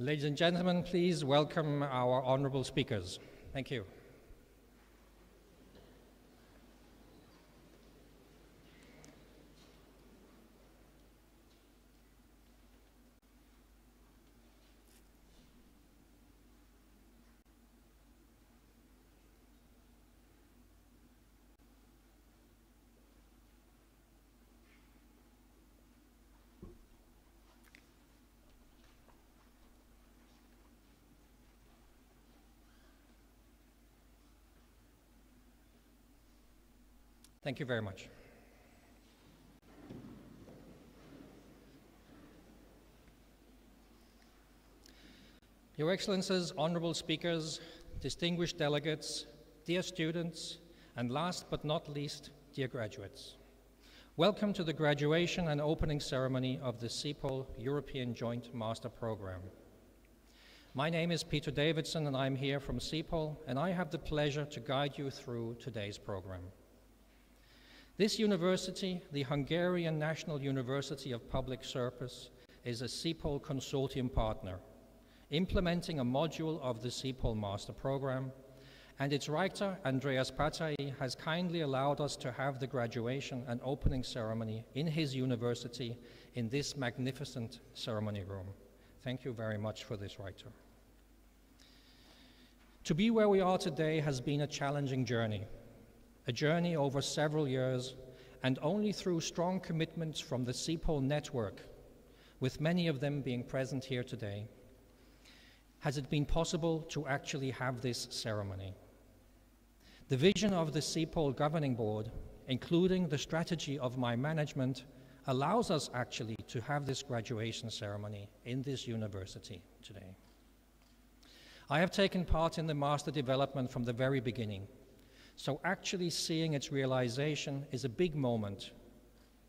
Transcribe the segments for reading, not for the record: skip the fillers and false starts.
Ladies and gentlemen, please welcome our honorable speakers. Thank you. Thank you very much. Your Excellencies, honorable speakers, distinguished delegates, dear students, and last but not least, dear graduates. Welcome to the graduation and opening ceremony of the CEPOL European Joint Master Program. My name is Peter Davidson and I'm here from CEPOL, and I have the pleasure to guide you through today's program. This university, the Hungarian National University of Public Service, is a CEPOL consortium partner, implementing a module of the CEPOL Master Program, and its rector, Andreas Patai, has kindly allowed us to have the graduation and opening ceremony in his university in this magnificent ceremony room. Thank you very much for this, rector. To be where we are today has been a challenging journey. A journey over several years, and only through strong commitments from the CEPOL network, with many of them being present here today, has it been possible to actually have this ceremony. The vision of the CEPOL Governing Board, including the strategy of my management, allows us actually to have this graduation ceremony in this university today. I have taken part in the master development from the very beginning. So actually seeing its realization is a big moment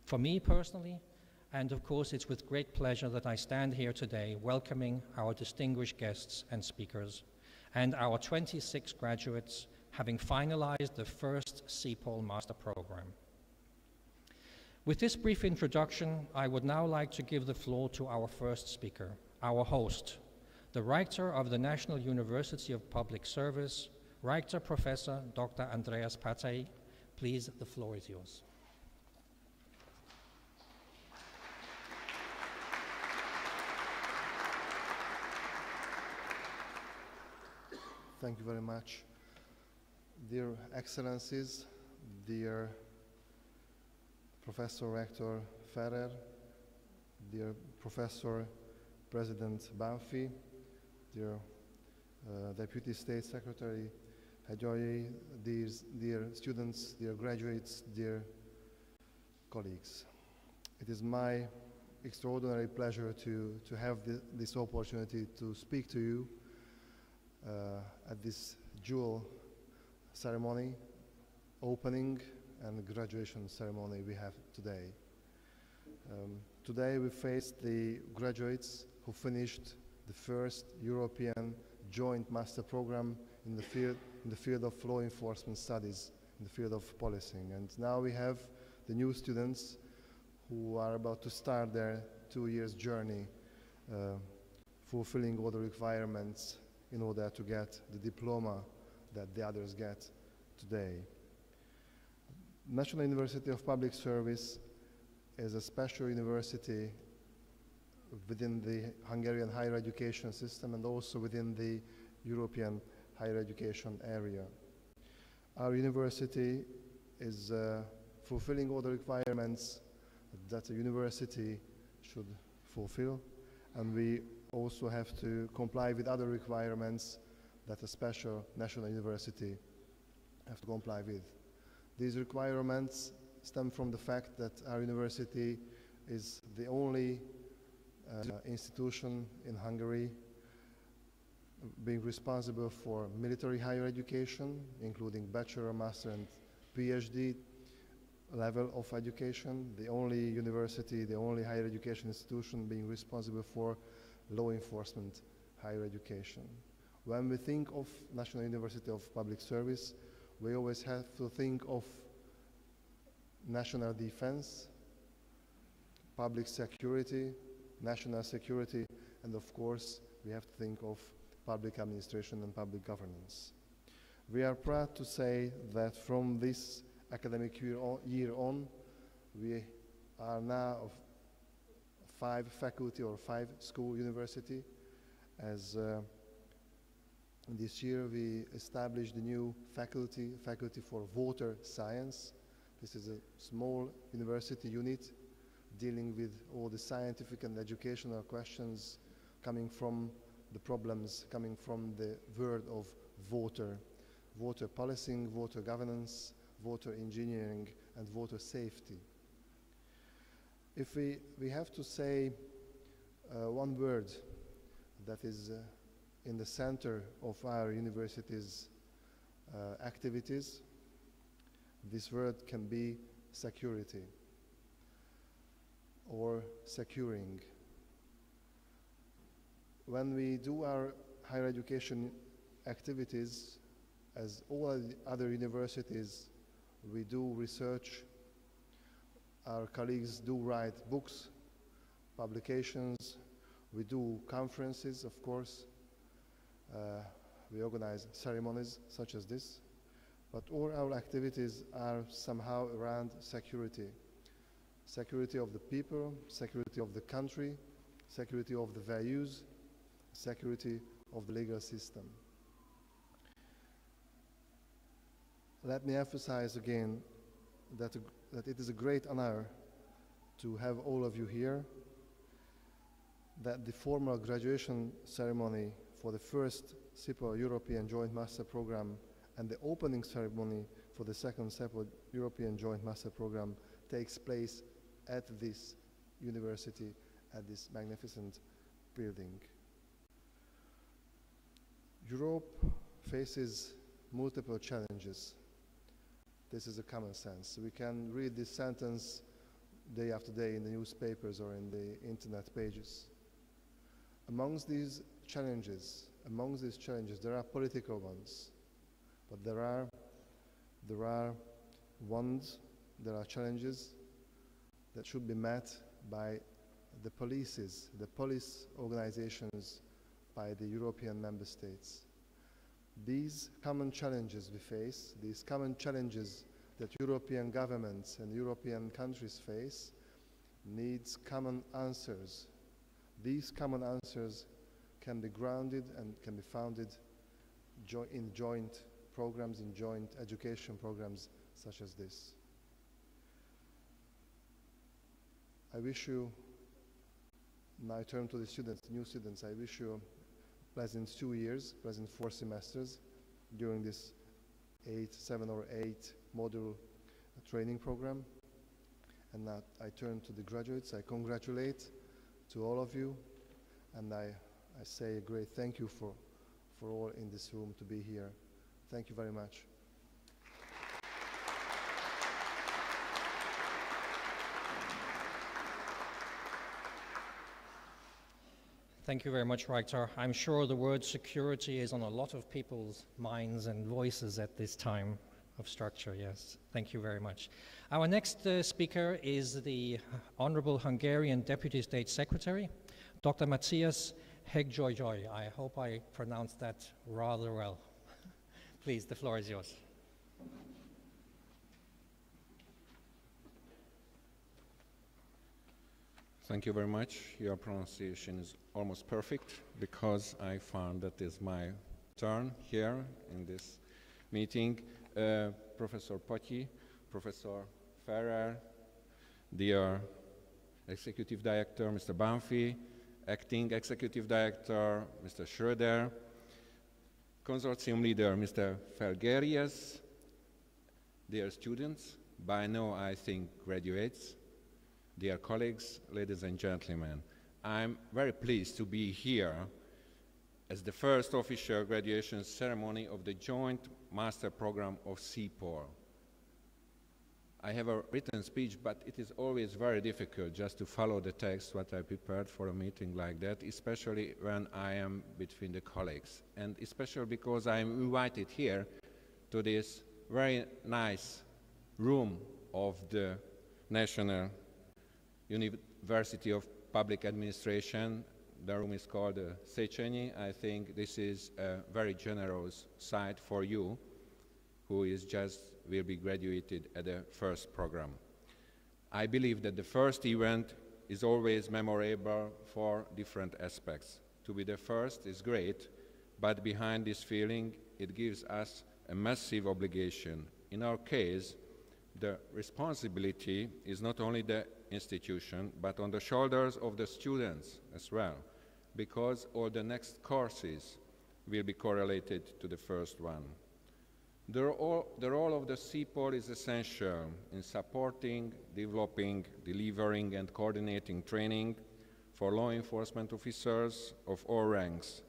for me personally, and of course it's with great pleasure that I stand here today welcoming our distinguished guests and speakers and our 26 graduates having finalized the first CEPOL Master Program. With this brief introduction, I would now like to give the floor to our first speaker, our host, the Rector of the National University of Public Service, Rector Professor Dr. Andreas Patai. Please, the floor is yours. Thank you very much. Dear Excellencies, dear Professor Rector Ferrer, dear Professor President Banfi, dear Deputy State Secretary Hajoyi, dear students, dear graduates, dear colleagues. It is my extraordinary pleasure to have this opportunity to speak to you at this dual ceremony, opening and graduation ceremony we have today. Today we face the graduates who finished the first European Joint Master Program in the field of law enforcement studies, in the field of policing. And now we have the new students who are about to start their 2 years journey, fulfilling all the requirements in order to get the diploma that the others get today. National University of Public Service is a special university within the Hungarian higher education system and also within the European higher education area. Our university is fulfilling all the requirements that a university should fulfill, and we also have to comply with other requirements that a special national university have to comply with. These requirements stem from the fact that our university is the only institution in Hungary being responsible for military higher education, including bachelor, master, and PhD level of education, the only university, the only higher education institution being responsible for law enforcement higher education. When we think of National University of Public Service, we always have to think of national defense, public security, national security, and of course we have to think of public administration and public governance. We are proud to say that from this academic year on, we are now of 5 faculty or 5 school university. As this year we established the new faculty for water science. This is a small university unit dealing with all the scientific and educational questions coming from the problems coming from the world of water, water policing, water governance, water engineering, and water safety. If we have to say one word that is in the center of our university's activities, this word can be security or securing. When we do our higher education activities, as all other universities, we do research. Our colleagues do write books, publications. We do conferences, of course. We organize ceremonies such as this. But all our activities are somehow around security. Security of the people, security of the country, security of the values, security of the legal system. Let me emphasize again that it is a great honor to have all of you here, that the formal graduation ceremony for the first CEPOL European Joint Master Program and the opening ceremony for the second CEPOL European Joint Master Program takes place at this university, at this magnificent building. Europe faces multiple challenges. This is a common sense. We can read this sentence day after day in the newspapers or in the internet pages. Amongst these challenges, there are political ones, but there are challenges that should be met by the police organizations, by the European member states. These common challenges we face, these common challenges that European governments and European countries face, needs common answers. These common answers can be grounded and can be founded in joint programs, in joint education programs such as this. I wish you, now I turn to the students, new students, I wish you pleasant 2 years, pleasant 4 semesters during this 7 or 8 module training program. And now I turn to the graduates. I congratulate to all of you, and I say a great thank you for all in this room to be here. Thank you very much. Thank you very much, Rektor. I'm sure the word security is on a lot of people's minds and voices at this time of structure, yes. Thank you very much. Our next speaker is the Honorable Hungarian Deputy State Secretary, Dr. Matthias Heggyogyi. I hope I pronounced that rather well. Please, the floor is yours. Thank you very much. Your pronunciation is almost perfect because I found that it's my turn here in this meeting. Professor Potyi, Professor Ferrer, dear Executive Director, Mr. Banfi, Acting Executive Director, Mr. Schroeder, Consortium Leader, Mr. Felgerius, dear students, by now I think graduates, dear colleagues, ladies and gentlemen, I'm very pleased to be here as the first official graduation ceremony of the joint master program of CEPOL. I have a written speech, but it is always very difficult just to follow the text what I prepared for a meeting like that, especially when I am between the colleagues, and especially because I am invited here to this very nice room of the National University of Public Administration, the room is called Széchenyi. I think this is a very generous site for you who will be graduated at the first program. I believe that the first event is always memorable for different aspects. To be the first is great, but behind this feeling, it gives us a massive obligation. In our case, the responsibility is not only the institution, but on the shoulders of the students as well, because all the next courses will be correlated to the first one. The role of the CEPOL is essential in supporting, developing, delivering, and coordinating training for law enforcement officers of all ranks.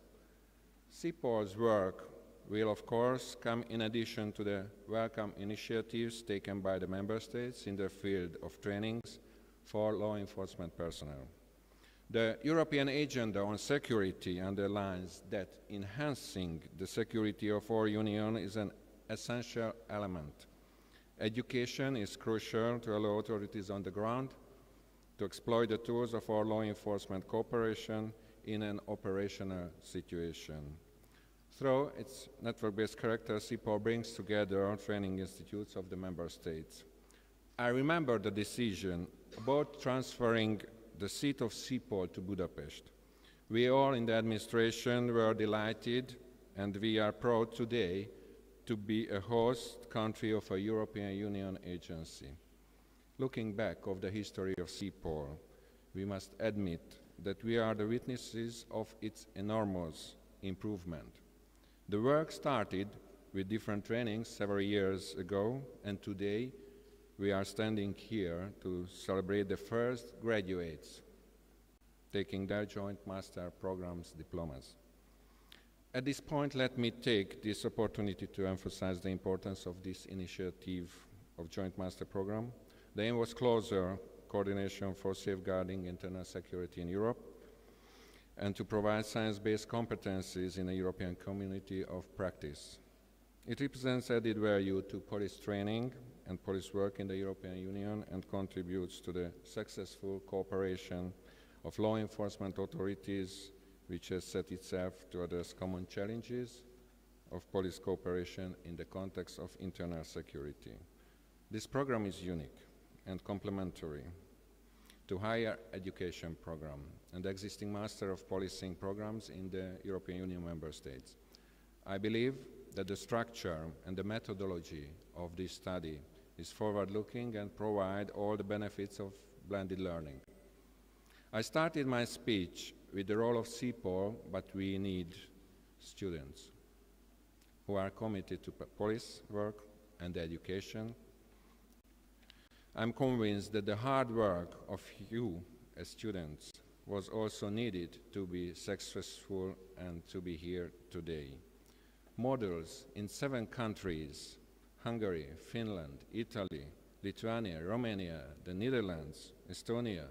CEPOL's work will, of course, come in addition to the welcome initiatives taken by the member states in the field of trainings for law enforcement personnel. The European Agenda on Security underlines that enhancing the security of our Union is an essential element. Education is crucial to allow authorities on the ground to exploit the tools of our law enforcement cooperation in an operational situation. Through its network-based character, CEPOL brings together training institutes of the member states. I remember the decision about transferring the seat of CEPOL to Budapest. We all in the administration were delighted, and we are proud today to be a host country of a European Union agency. Looking back of the history of CEPOL, we must admit that we are the witnesses of its enormous improvement. The work started with different trainings several years ago, and today we are standing here to celebrate the first graduates taking their joint master programs diplomas. At this point, let me take this opportunity to emphasize the importance of this initiative of Joint Master Program. The aim was closer coordination for safeguarding internal security in Europe and to provide science-based competencies in a European community of practice. It represents added value to police training and police work in the European Union and contributes to the successful cooperation of law enforcement authorities, which has set itself to address common challenges of police cooperation in the context of internal security. This program is unique and complementary to higher education program and the existing Master of Policing programs in the European Union member states. I believe that the structure and the methodology of this study is forward-looking and provide all the benefits of blended learning. I started my speech with the role of CEPOL, but we need students who are committed to police work and education. I'm convinced that the hard work of you as students was also needed to be successful and to be here today. Models in 7 countries, Hungary, Finland, Italy, Lithuania, Romania, the Netherlands, Estonia,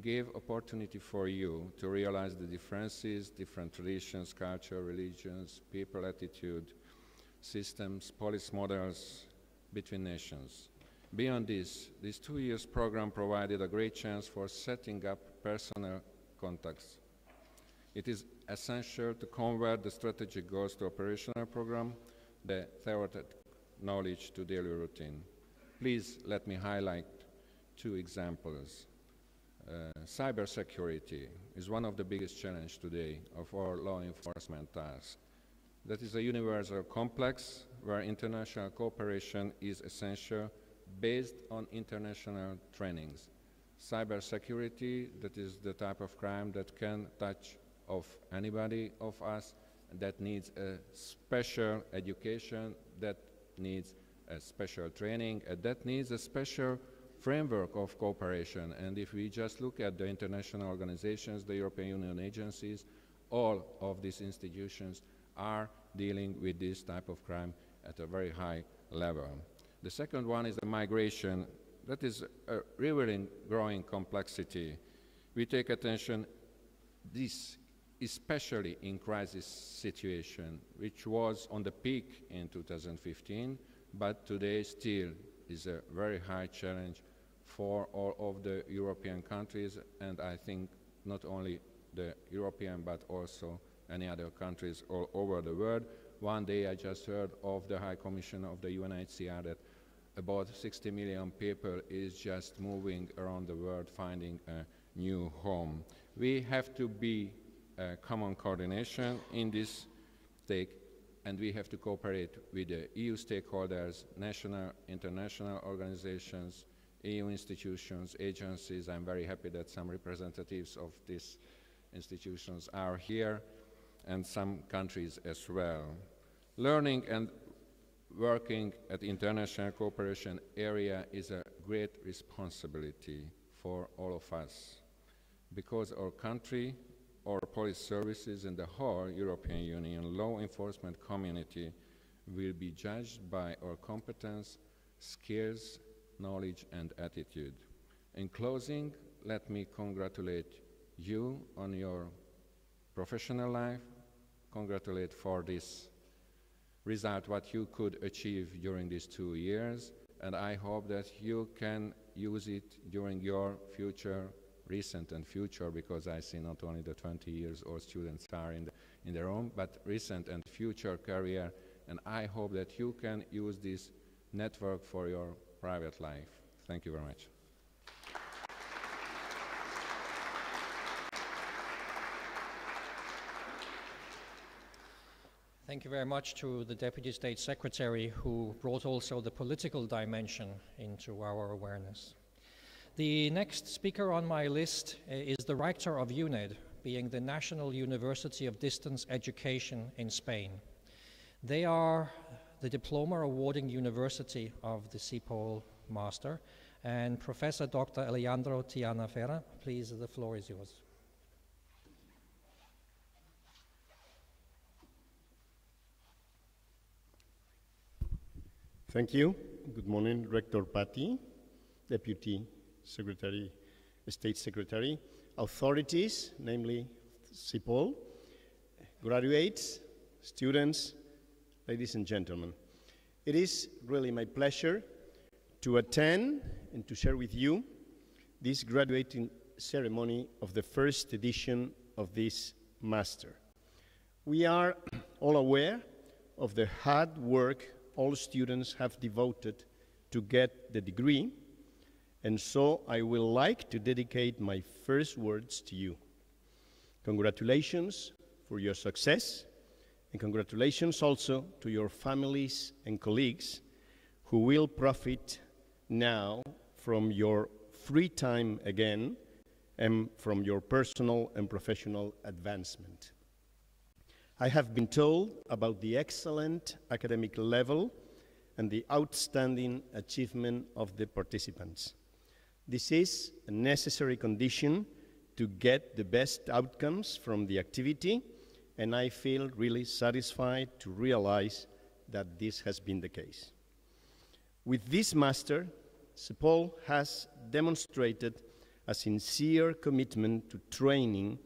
gave opportunity for you to realize the differences, different traditions, culture, religions, people attitude, systems, police models between nations. Beyond this 2 years program provided a great chance for setting up personal contacts. It is essential to convert the strategic goals to operational program, the theoretical knowledge to daily routine. Please let me highlight 2 examples. Cybersecurity is one of the biggest challenges today of our law enforcement tasks. That is a universal complex where international cooperation is essential based on international trainings. Cybersecurity, that is the type of crime that can touch of anybody of us, that needs a special education, that needs a special training, and that needs a special framework of cooperation. And if we just look at the international organizations, the European Union agencies, all of these institutions are dealing with this type of crime at a very high level. The second one is the migration. That is a really growing complexity. We take attention this, especially in crisis situation, which was on the peak in 2015, but today still is a very high challenge for all of the European countries, and I think not only the European but also any other countries all over the world. One day I just heard of the High Commission of the UNHCR that about 60 million people is just moving around the world finding a new home. We have to be common coordination in this stake, and we have to cooperate with the EU stakeholders, national, international organizations, EU institutions, agencies. I'm very happy that some representatives of these institutions are here, and some countries as well. Learning and working at the international cooperation area is a great responsibility for all of us, because our country, our police services and the whole European Union law enforcement community will be judged by our competence, skills, knowledge and attitude. In closing, let me congratulate you on your professional life, congratulate for this result what you could achieve during these 2 years, and I hope that you can use it during your future, recent and future, because I see not only the 20 years old students are in the room, but recent and future career, and I hope that you can use this network for your private life. Thank you very much. Thank you very much to the Deputy State Secretary, who brought also the political dimension into our awareness. The next speaker on my list is the rector of UNED, being the National University of Distance Education in Spain. They are the diploma awarding university of the CEPOL Master, and Professor Dr. Alejandro Tiana-Ferra, please, the floor is yours. Thank you. Good morning, Rector Patti, Deputy Secretary, State Secretary, authorities, namely CEPOL, graduates, students, ladies and gentlemen. It is really my pleasure to attend and to share with you this graduating ceremony of the first edition of this master. We are all aware of the hard work all students have devoted to get the degree, and so I would like to dedicate my first words to you. Congratulations for your success, and congratulations also to your families and colleagues who will profit now from your free time again and from your personal and professional advancement. I have been told about the excellent academic level and the outstanding achievement of the participants. This is a necessary condition to get the best outcomes from the activity, and I feel really satisfied to realize that this has been the case. With this master, CEPOL has demonstrated a sincere commitment to training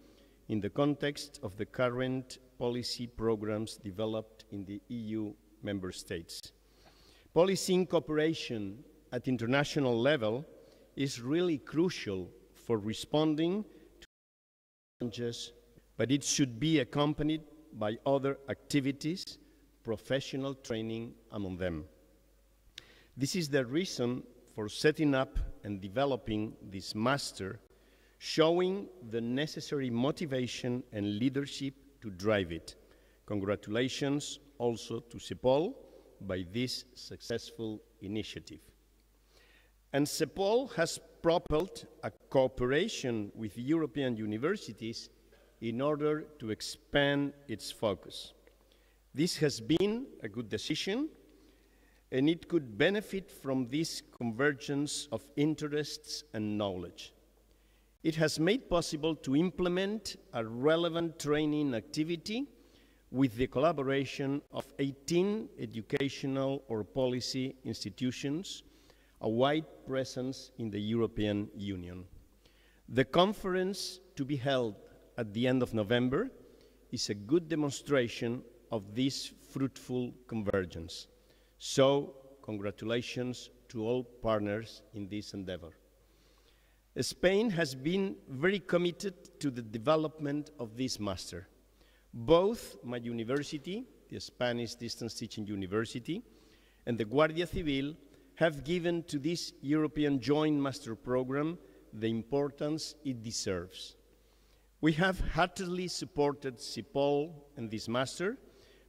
in the context of the current policy programs developed in the EU member states. Policing cooperation at international level is really crucial for responding to challenges, but it should be accompanied by other activities, professional training among them. This is the reason for setting up and developing this master, showing the necessary motivation and leadership to drive it. Congratulations also to CEPOL by this successful initiative. And CEPOL has propelled a cooperation with European universities in order to expand its focus. This has been a good decision, and it could benefit from this convergence of interests and knowledge. It has made possible to implement a relevant training activity with the collaboration of 18 educational or policy institutions, a wide presence in the European Union. The conference to be held at the end of November is a good demonstration of this fruitful convergence. So, congratulations to all partners in this endeavor. Spain has been very committed to the development of this master. Both my university, the Spanish Distance Teaching University, and the Guardia Civil have given to this European Joint Master Program the importance it deserves. We have heartily supported CEPOL and this master,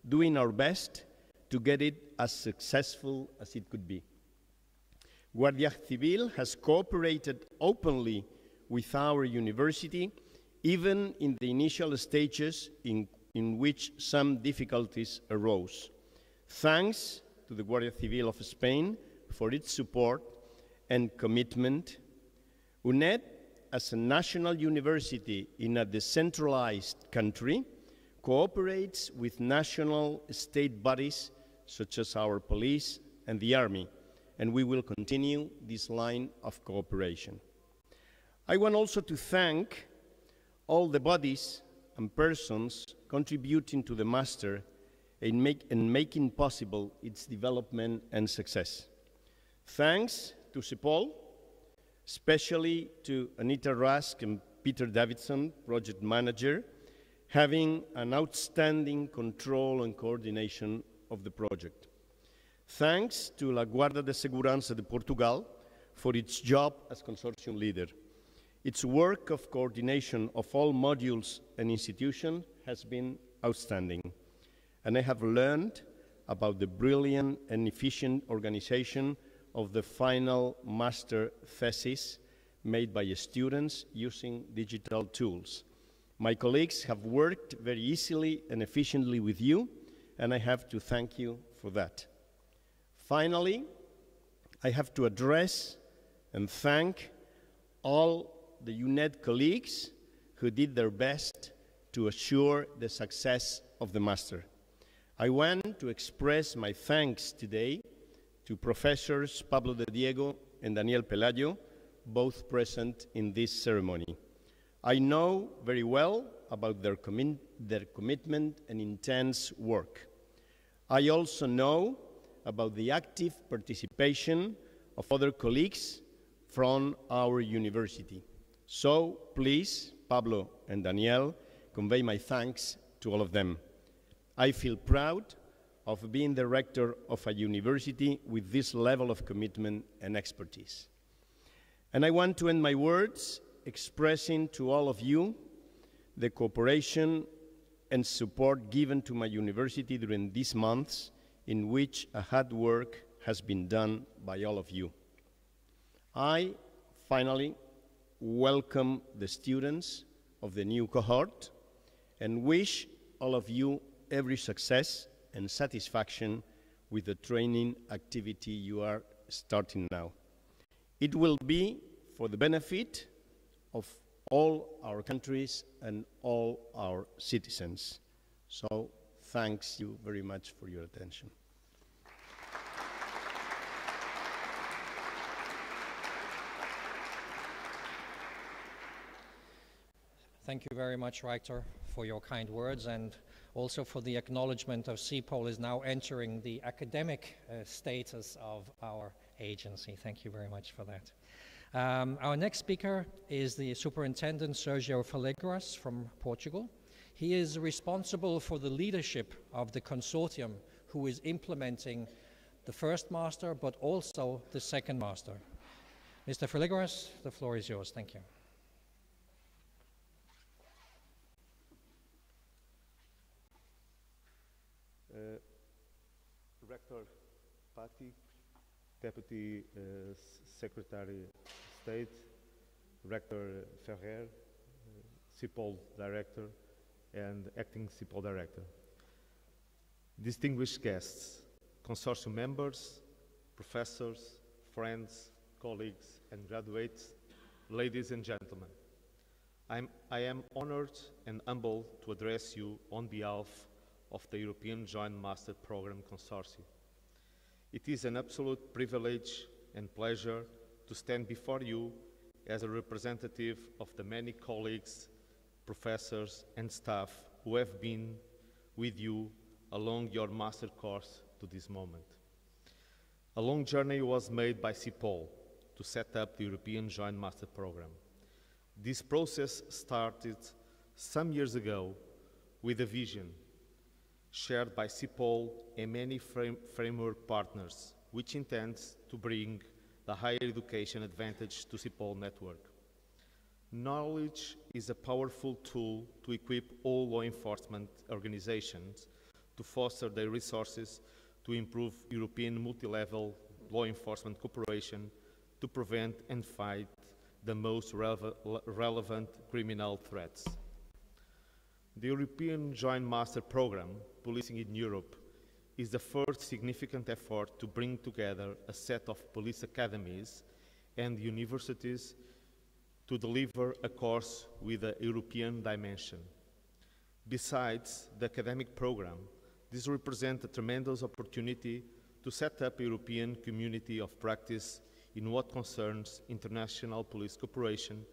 doing our best to get it as successful as it could be. Guardia Civil has cooperated openly with our university, even in the initial stages in which some difficulties arose. Thanks to the Guardia Civil of Spain for its support and commitment. UNED, as a national university in a decentralized country, cooperates with national state bodies such as our police and the army, and we will continue this line of cooperation. I want also to thank all the bodies and persons contributing to the master in making possible its development and success. Thanks to CEPOL, especially to Anita Rusk and Peter Davidson, project manager, having an outstanding control and coordination of the project. Thanks to La Guarda de Segurança de Portugal for its job as consortium leader. Its work of coordination of all modules and institutions has been outstanding, and I have learned about the brilliant and efficient organization of the final master thesis made by students using digital tools. My colleagues have worked very easily and efficiently with you, and I have to thank you for that. Finally, I have to address and thank all the UNED colleagues who did their best to assure the success of the master. I want to express my thanks today to Professors Pablo de Diego and Daniel Pelayo, both present in this ceremony. I know very well about their commitment and intense work. I also know about the active participation of other colleagues from our university. So please, Pablo and Daniel, convey my thanks to all of them. I feel proud of being the rector of a university with this level of commitment and expertise. And I want to end my words expressing to all of you the cooperation and support given to my university during these months in which a hard work has been done by all of you. I, finally, welcome the students of the new cohort and wish all of you every success and satisfaction with the training activity you are starting now. It will be for the benefit of all our countries and all our citizens. So, thanks you very much for your attention. Thank you very much, Rector, for your kind words and also for the acknowledgement of CEPOL is now entering the academic status of our agency. Thank you very much for that. Our next speaker is the Superintendent Sergio Feligras from Portugal. He is responsible for the leadership of the consortium who is implementing the first master, but also the second master. Mr. Feligras, the floor is yours. Thank you. Rector Patti, Deputy Secretary of State, Rector Ferrer, CEPOL Director, and Acting CEPOL Director. Distinguished guests, consortium members, professors, friends, colleagues, and graduates, ladies and gentlemen, I am honored and humbled to address you on behalf of the European Joint Master Program Consortium. It is an absolute privilege and pleasure to stand before you as a representative of the many colleagues, professors, and staff who have been with you along your master course to this moment. A long journey was made by CEPOL, to set up the European Joint Master Program. This process started some years ago with a vision shared by CEPOL and many framework partners, which intends to bring the higher education advantage to CEPOL network. Knowledge is a powerful tool to equip all law enforcement organizations to foster their resources to improve European multi-level law enforcement cooperation to prevent and fight the most relevant criminal threats. The European Joint Master Program, Policing in Europe, is the first significant effort to bring together a set of police academies and universities to deliver a course with a European dimension. Besides the academic program, this represents a tremendous opportunity to set up a European community of practice in what concerns international police cooperation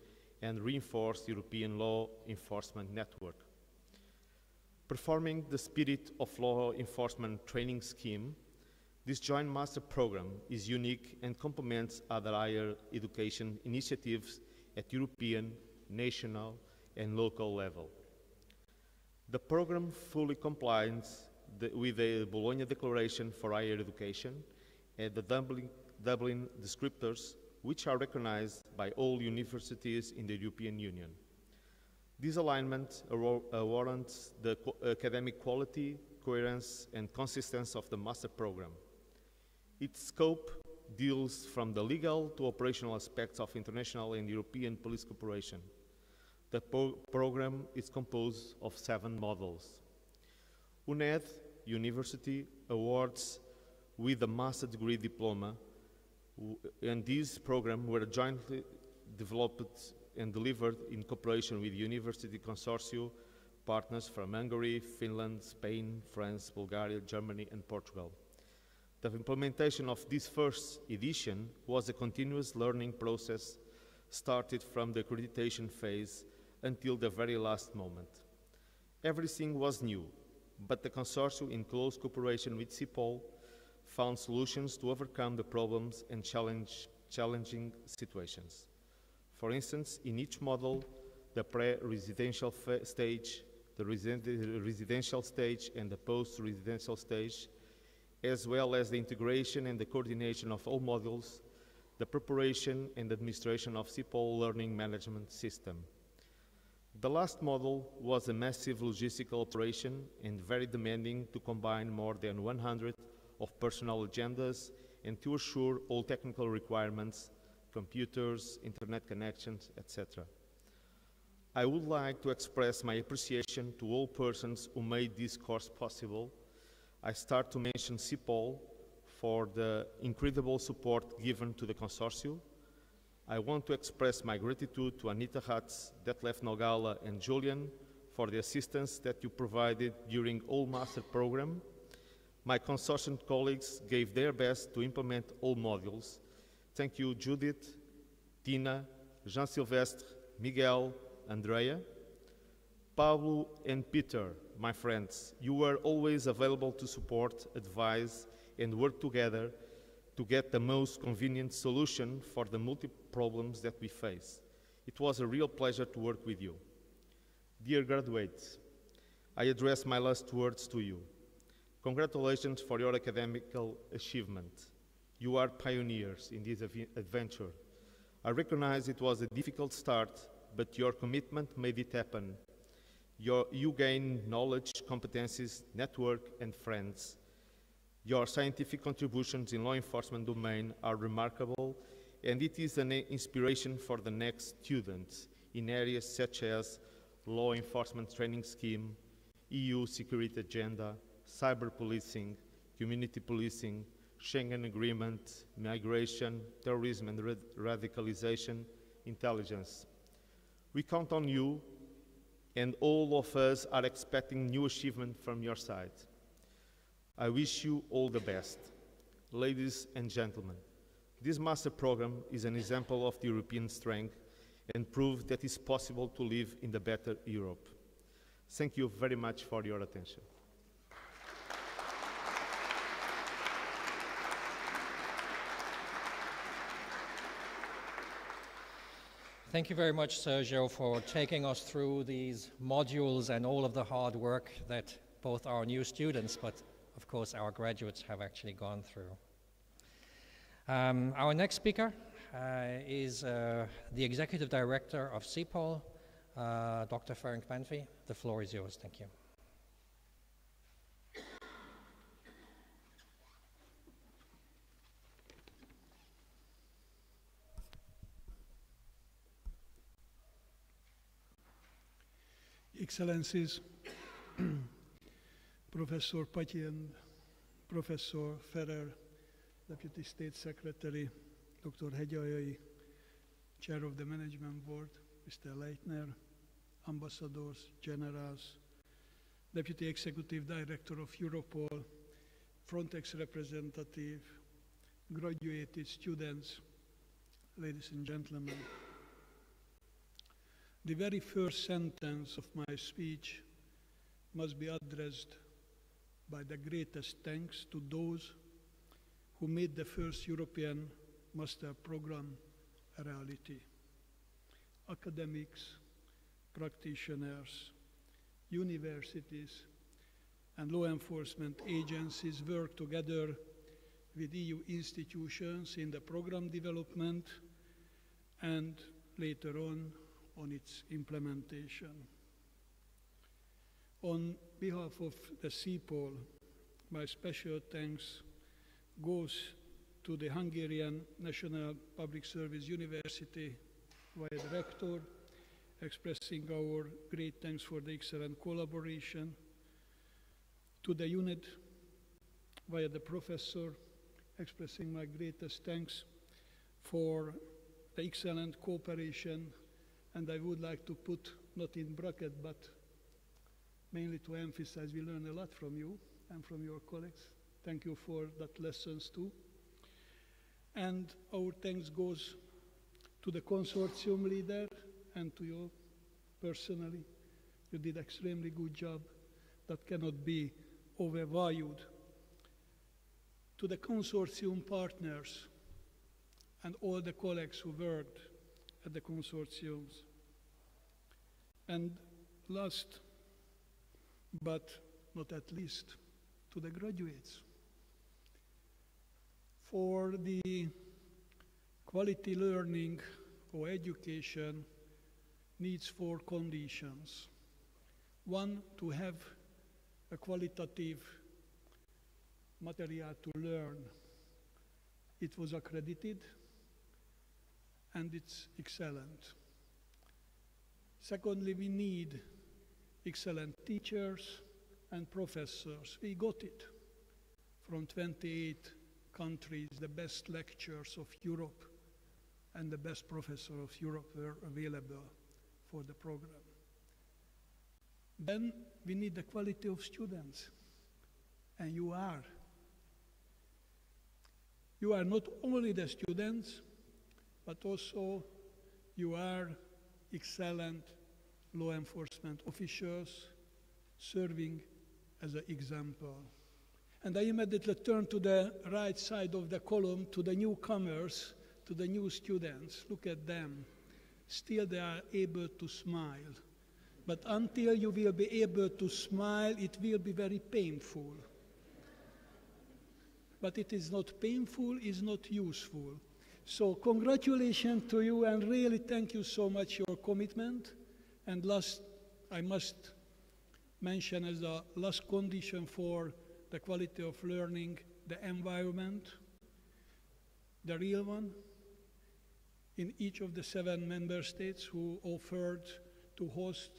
and reinforce the European law enforcement network. Performing the Spirit of Law Enforcement training scheme, this Joint Master Program is unique and complements other higher education initiatives at European, national, and local level. The program fully complies with the Bologna Declaration for Higher Education and the Dublin descriptors, which are recognized by all universities in the European Union. This alignment warrants the academic quality, coherence, and consistency of the master program. Its scope deals from the legal to operational aspects of international and European police cooperation. The program is composed of 7 modules. UNED University awards with a master degree diploma, and these programs were jointly developed and delivered in cooperation with university consortium partners from Hungary, Finland, Spain, France, Bulgaria, Germany, and Portugal. The implementation of this first edition was a continuous learning process started from the accreditation phase until the very last moment. Everything was new, but the consortium, in close cooperation with CEPOL, found solutions to overcome the problems and challenging situations. For instance, in each model, the pre-residential stage, the residential stage, and the post-residential stage, as well as the integration and the coordination of all modules, the preparation and administration of CEPOL learning management system. The last model was a massive logistical operation and very demanding to combine more than 100 of personal agendas and to assure all technical requirements, computers, internet connections, etc. I would like to express my appreciation to all persons who made this course possible. I start to mention CEPOL for the incredible support given to the consortium. I want to express my gratitude to Anita Hatz, Detlef Nogala, and Julian for the assistance that you provided during all master program. My consortium colleagues gave their best to implement all modules. Thank you, Judith, Tina, Jean-Sylvestre, Miguel, Andrea, Pablo, and Peter, my friends. You were always available to support, advise, and work together to get the most convenient solution for the multi-problems that we face. It was a real pleasure to work with you. Dear graduates, I address my last words to you. Congratulations for your academical achievement. You are pioneers in this adventure. I recognize it was a difficult start, but your commitment made it happen. You gain knowledge, competencies, network, and friends. Your scientific contributions in law enforcement domain are remarkable, and it is an inspiration for the next students in areas such as law enforcement training scheme, EU security agenda, cyber policing, community policing, Schengen Agreement, migration, terrorism and radicalization, intelligence. We count on you, and all of us are expecting new achievement from your side. I wish you all the best. Ladies and gentlemen, this master program is an example of the European strength and proves that it's possible to live in the better Europe. Thank you very much for your attention. Thank you very much, Sergio, for taking us through these modules and all of the hard work that both our new students, but of course our graduates have actually gone through. Our next speaker is the Executive Director of CEPOL, Dr. Ferenc Benfi. The floor is yours. Thank you. Excellencies, Professor Patyi and Professor Ferrer, Deputy State Secretary, Dr. Hegyayai, Chair of the Management Board, Mr. Leitner, Ambassadors, Generals, Deputy Executive Director of Europol, Frontex representative, graduated students, ladies and gentlemen. The very first sentence of my speech must be addressed by the greatest thanks to those who made the first European master program a reality. Academics, practitioners, universities, and law enforcement agencies work together with EU institutions in the program development and later on its implementation. On behalf of the CEPOL, my special thanks goes to the Hungarian National Public Service University via the rector, expressing our great thanks for the excellent collaboration, to the unit via the professor, expressing my greatest thanks for the excellent cooperation. And I would like to put, not in bracket, but mainly to emphasize, we learn a lot from you and from your colleagues. Thank you for that lessons too. And our thanks goes to the consortium leader and to you personally. You did extremely good job that cannot be overvalued. To the consortium partners and all the colleagues who worked at the consortiums. And last but not at least, to the graduates. For the quality learning or education needs 4 conditions. One, to have a qualitative material to learn. It was accredited and it's excellent. Secondly, we need excellent teachers and professors. We got it from 28 countries. The best lecturers of Europe and the best professors of Europe were available for the program. Then we need the quality of students, and you are. You are not only the students, but also you are excellent law enforcement officials serving as an example. And I immediately turn to the right side of the column to the newcomers, to the new students. Look at them. Still they are able to smile. But until you will be able to smile, it will be very painful. But it is not painful, it's not useful. So congratulations to you, and really thank you so much for your commitment. And last, I must mention as the last condition for the quality of learning, the environment, the real one, in each of the 7 member states who offered to host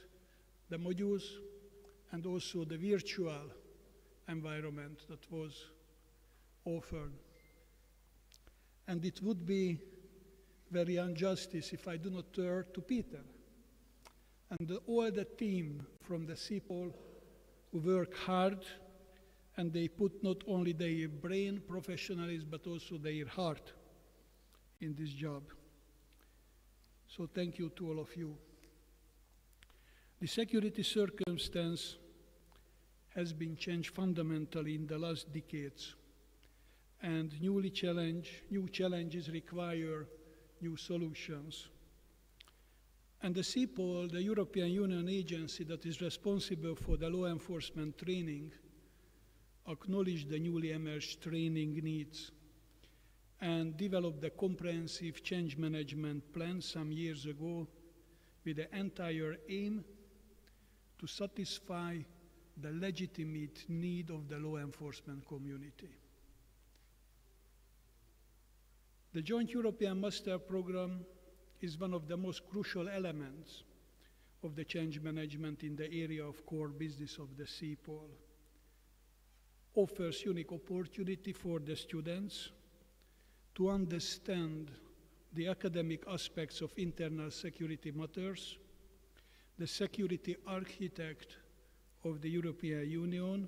the modules, and also the virtual environment that was offered. And it would be very injustice if I do not turn to Peter and all the team from the CEPOL who work hard, and they put not only their brain, professionalism, but also their heart in this job. So thank you to all of you. The security circumstance has been changed fundamentally in the last decades, and new challenges require new solutions. And the CEPOL, the European Union agency that is responsible for the law enforcement training, acknowledged the newly emerged training needs and developed a comprehensive change management plan some years ago with the entire aim to satisfy the legitimate need of the law enforcement community. The Joint European Master Programme is one of the most crucial elements of the change management in the area of core business of the CEPOL. Offers unique opportunity for the students to understand the academic aspects of internal security matters, the security architect of the European Union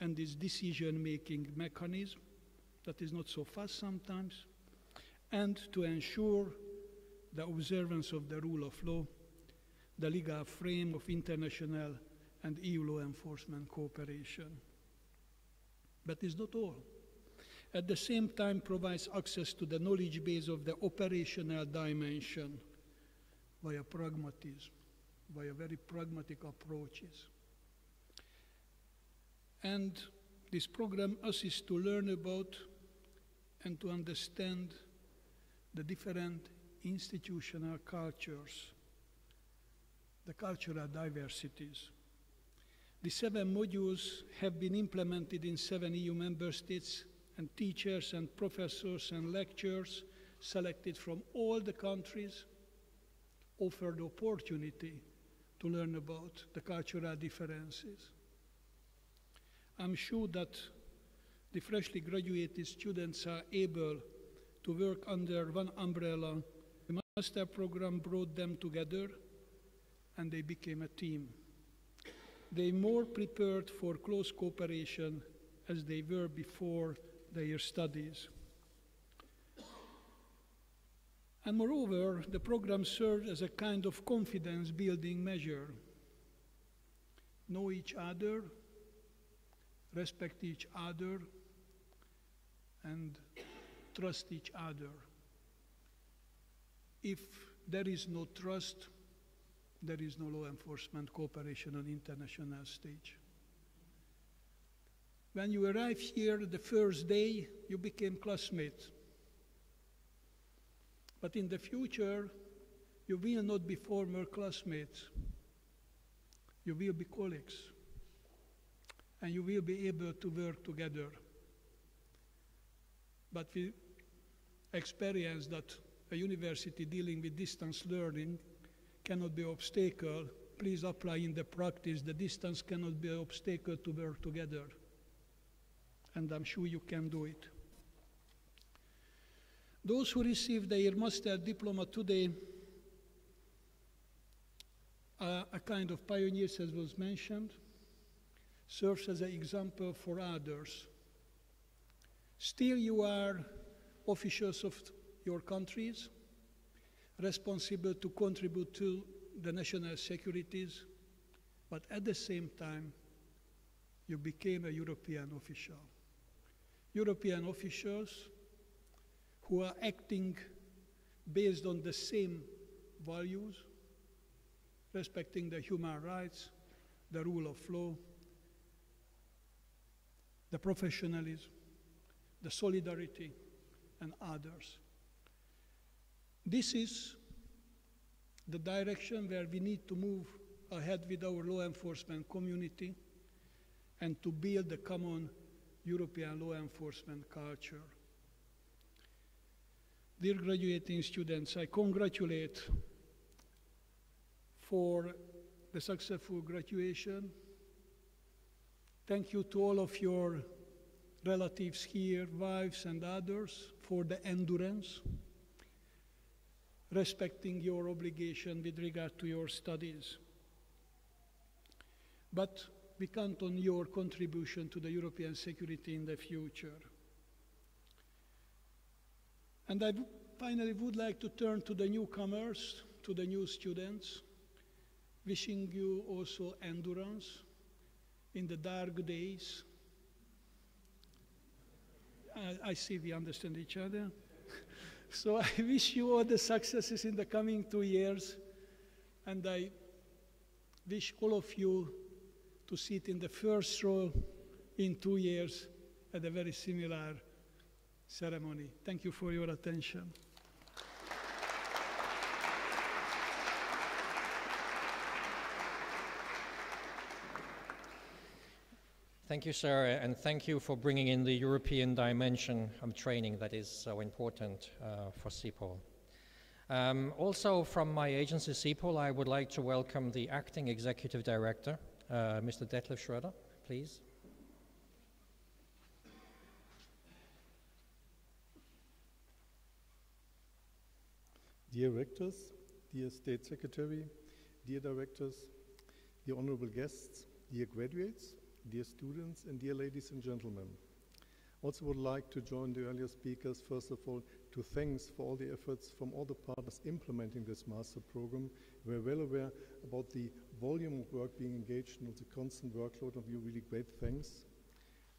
and its decision-making mechanism that is not so fast sometimes, and to ensure the observance of the rule of law, the legal frame of international and EU law enforcement cooperation. But it's not all. At the same time, provides access to the knowledge base of the operational dimension via pragmatism, via very pragmatic approaches. And this program assists to learn about and to understand the different institutional cultures, the cultural diversities. The 7 modules have been implemented in 7 EU member states, and teachers and professors and lecturers selected from all the countries offer the opportunity to learn about the cultural differences. I'm sure that the freshly graduated students are able to work under one umbrella. The master program brought them together and they became a team. They more prepared for close cooperation as they were before their studies. And moreover, the program served as a kind of confidence-building measure. Know each other, respect each other, and trust each other. If there is no trust, there is no law enforcement cooperation on international stage. When you arrive here the first day, you became classmates. But in the future, you will not be former classmates. You will be colleagues. And you will be able to work together. But we experience that a university dealing with distance learning cannot be an obstacle. Please apply in the practice. The distance cannot be an obstacle to work together. And I'm sure you can do it. Those who receive their master diploma today are a kind of pioneers, as was mentioned, serves as an example for others. Still, you are officials of your countries, responsible to contribute to the national securities, but at the same time, you became a European official. European officials who are acting based on the same values, respecting the human rights, the rule of law, the professionalism, the solidarity, and others. This is the direction where we need to move ahead with our law enforcement community and to build a common European law enforcement culture. Dear graduating students, I congratulate for the successful graduation. Thank you to all of your relatives here, wives and others, for the endurance, respecting your obligation with regard to your studies. But we count on your contribution to the European security in the future. And I finally would like to turn to the newcomers, to the new students, wishing you also endurance in the dark days. I see we understand each other. So I wish you all the successes in the coming 2 years, and I wish all of you to sit in the first row in 2 years at a very similar ceremony. Thank you for your attention. Thank you, sir, and thank you for bringing in the European dimension of training that is so important for CEPOL. Also, from my agency CEPOL, I would like to welcome the Acting Executive Director, Mr. Detlef Schröder, please. Dear Rectors, dear State Secretary, dear Directors, dear honorable guests, dear graduates, dear students, and dear ladies and gentlemen. Also would like to join the earlier speakers, first of all, to thanks for all the efforts from all the partners implementing this master program. We're well aware about the volume of work being engaged and the constant workload of you. Really great thanks.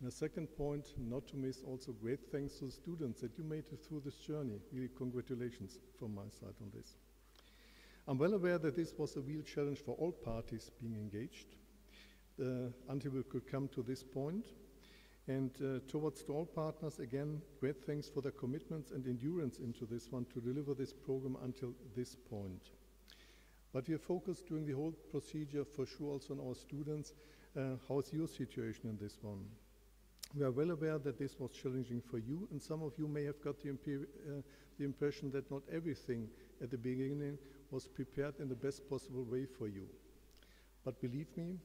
And a second point, not to miss, also great thanks to the students that you made it through this journey. Really congratulations from my side on this. I'm well aware that this was a real challenge for all parties being engaged until we could come to this point. And towards to all partners, again, great thanks for their commitments and endurance into this one to deliver this program until this point. But we are focused during the whole procedure for sure also on our students. How is your situation in this one? We are well aware that this was challenging for you, and some of you may have got the impression that not everything at the beginning was prepared in the best possible way for you. But believe me,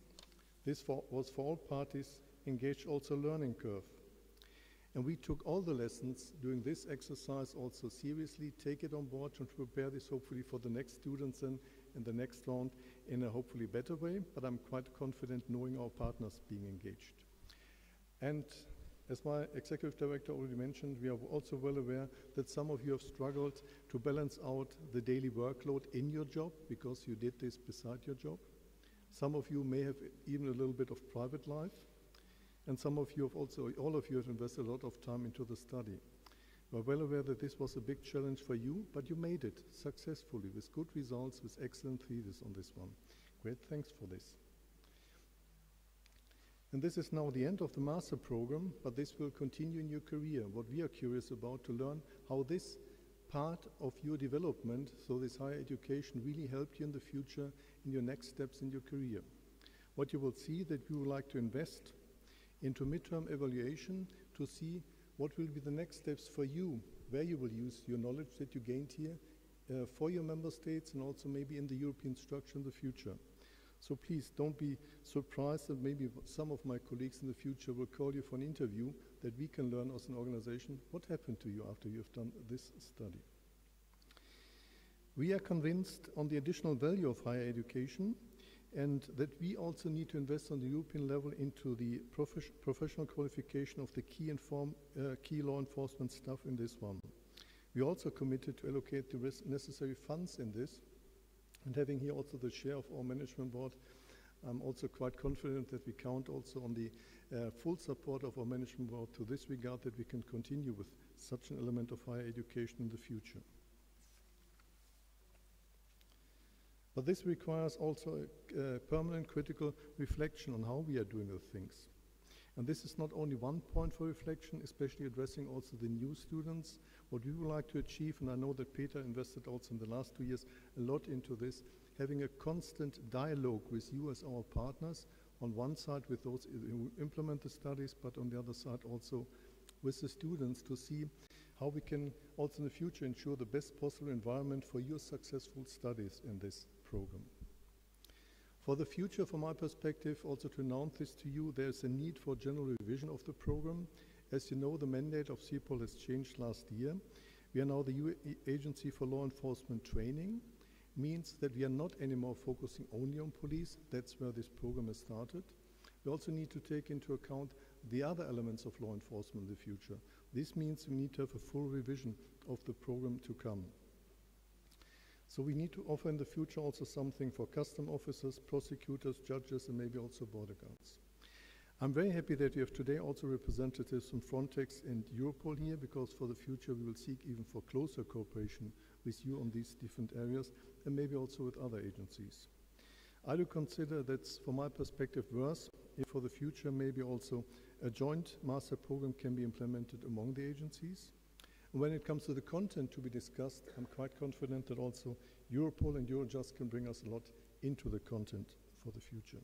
this was for all parties engaged also learning curve. And we took all the lessons during this exercise also seriously, take it on board and prepare this hopefully for the next students and in the next round in a hopefully better way, but I'm quite confident knowing our partners being engaged. And as my executive director already mentioned, we are also well aware that some of you have struggled to balance out the daily workload in your job because you did this beside your job. Some of you may have even a little bit of private life. And some of you have also, all of you have invested a lot of time into the study. We're well aware that this was a big challenge for you, but you made it successfully with good results, with excellent thesis on this one. Great thanks for this. And this is now the end of the master program, but this will continue in your career. What we are curious about to learn how this part of your development, so this higher education, really helped you in the future in your next steps in your career. What you will see that we would like to invest into midterm evaluation to see what will be the next steps for you, where you will use your knowledge that you gained here for your member states and also maybe in the European structure in the future. So please don't be surprised that maybe some of my colleagues in the future will call you for an interview that we can learn as an organization what happened to you after you've done this study. We are convinced on the additional value of higher education and that we also need to invest on the European level into the professional qualification of the key law enforcement staff in this one. We also committed to allocate the necessary funds in this, and having here also the chair of our management board, I'm also quite confident that we count also on the full support of our management board to this regard that we can continue with such an element of higher education in the future. But this requires also a permanent critical reflection on how we are doing the things. And this is not only one point for reflection, especially addressing also the new students, what we would like to achieve, and I know that Peter invested also in the last 2 years a lot into this, having a constant dialogue with you as our partners, on one side with those who implement the studies, but on the other side also with the students to see how we can also in the future ensure the best possible environment for your successful studies in this program. For the future, from my perspective, also to announce this to you, there's a need for general revision of the program. As you know, the mandate of CEPOL has changed last year. We are now the EU Agency for Law Enforcement Training, means that we are not anymore focusing only on police. That's where this program has started. We also need to take into account the other elements of law enforcement in the future. This means we need to have a full revision of the program to come. So we need to offer in the future also something for custom officers, prosecutors, judges, and maybe also border guards. I'm very happy that we have today also representatives from Frontex and Europol here, because for the future we will seek even for closer cooperation with you on these different areas, and maybe also with other agencies. I do consider that's, from my perspective, worse if for the future maybe also a joint master program can be implemented among the agencies. And when it comes to the content to be discussed, I'm quite confident that also Europol and Eurojust can bring us a lot into the content for the future.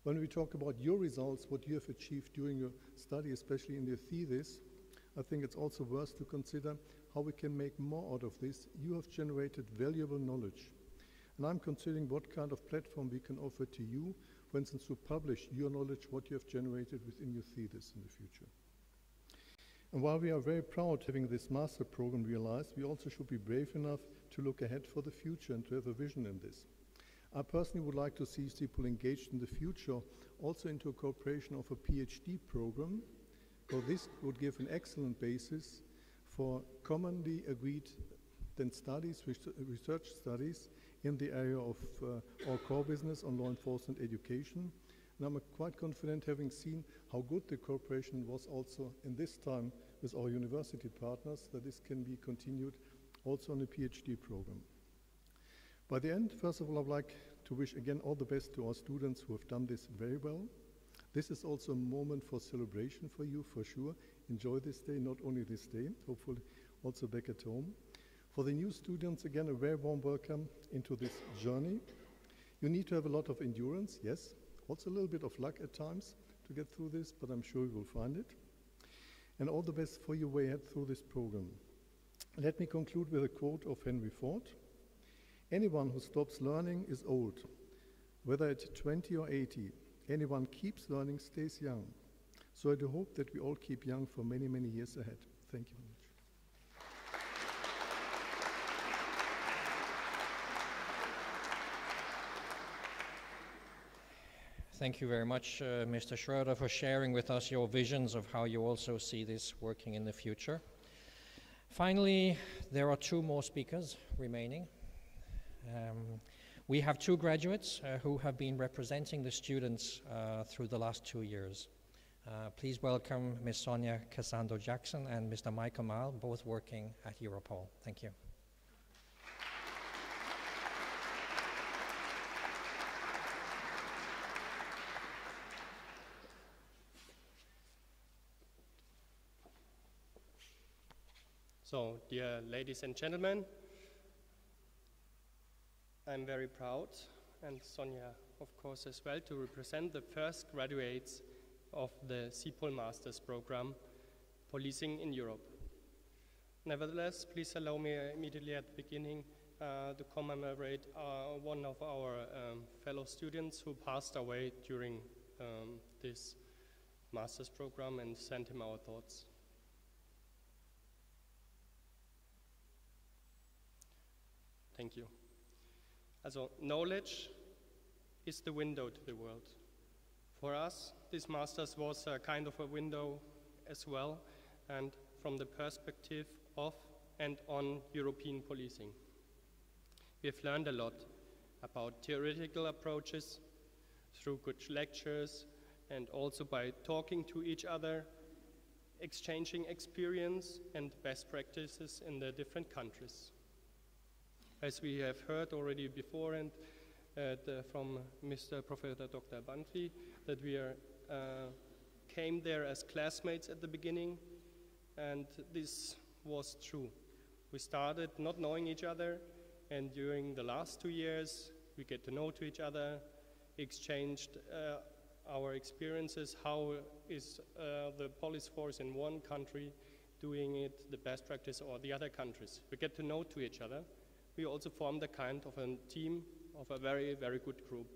When we talk about your results, what you have achieved during your study, especially in the thesis, I think it's also worth to consider how we can make more out of this. You have generated valuable knowledge. And I'm considering what kind of platform we can offer to you, for instance, to publish your knowledge, what you have generated within your thesis in the future. And while we are very proud having this master program realized, we also should be brave enough to look ahead for the future and to have a vision in this. I personally would like to see CEPOL engaged in the future also into a cooperation of a PhD program, because this would give an excellent basis for commonly agreed then studies, research studies in the area of our core business on law enforcement education. And I'm quite confident, having seen how good the cooperation was also in this time with our university partners, that this can be continued also on a PhD program. By the end, first of all, I'd like to wish again all the best to our students who have done this very well. This is also a moment for celebration for you, for sure. Enjoy this day, not only this day, hopefully also back at home. For the new students, again, a very warm welcome into this journey. You need to have a lot of endurance, yes, also a little bit of luck at times to get through this, but I'm sure you will find it. And all the best for your way ahead through this program. Let me conclude with a quote of Henry Ford. Anyone who stops learning is old. Whether at 20 or 80, anyone keeps learning stays young. So I do hope that we all keep young for many, many years ahead. Thank you very much. Thank you very much, Mr. Schroeder, for sharing with us your visions of how you also see this working in the future. Finally, there are two more speakers remaining. We have two graduates who have been representing the students through the last 2 years. Please welcome Ms. Sonia Casando-Jackson and Mr. Michael Mal, both working at Europol. Thank you. So, dear ladies and gentlemen, I'm very proud, and Sonia, of course, as well, to represent the first graduates of the CEPOL Masters Program, Policing in Europe. Nevertheless, please allow me immediately at the beginning to commemorate one of our fellow students who passed away during this Masters Program, and send him our thoughts. Thank you. Also, knowledge is the window to the world. For us, this Masters was a kind of a window as well, and from the perspective of and on European policing. We have learned a lot about theoretical approaches through good lectures, and also by talking to each other, exchanging experience and best practices in the different countries. As we have heard already before, and from Mr. Professor Dr. Banfi, that we came there as classmates at the beginning, and this was true. We started not knowing each other, and during the last 2 years, we get to know to each other, exchanged our experiences, how is the police force in one country doing it, the best practice, or the other countries. We get to know to each other. We also formed a kind of a team of a very, very good group.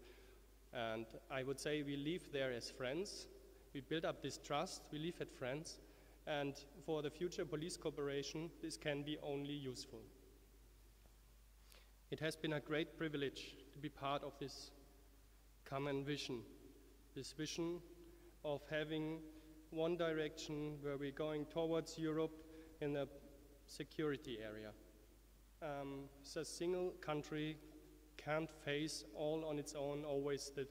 And I would say we live there as friends. We build up this trust, we live as friends, and for the future police cooperation, this can be only useful. It has been a great privilege to be part of this common vision, this vision of having one direction where we're going towards Europe in a security area. So a single country can't face all on its own always the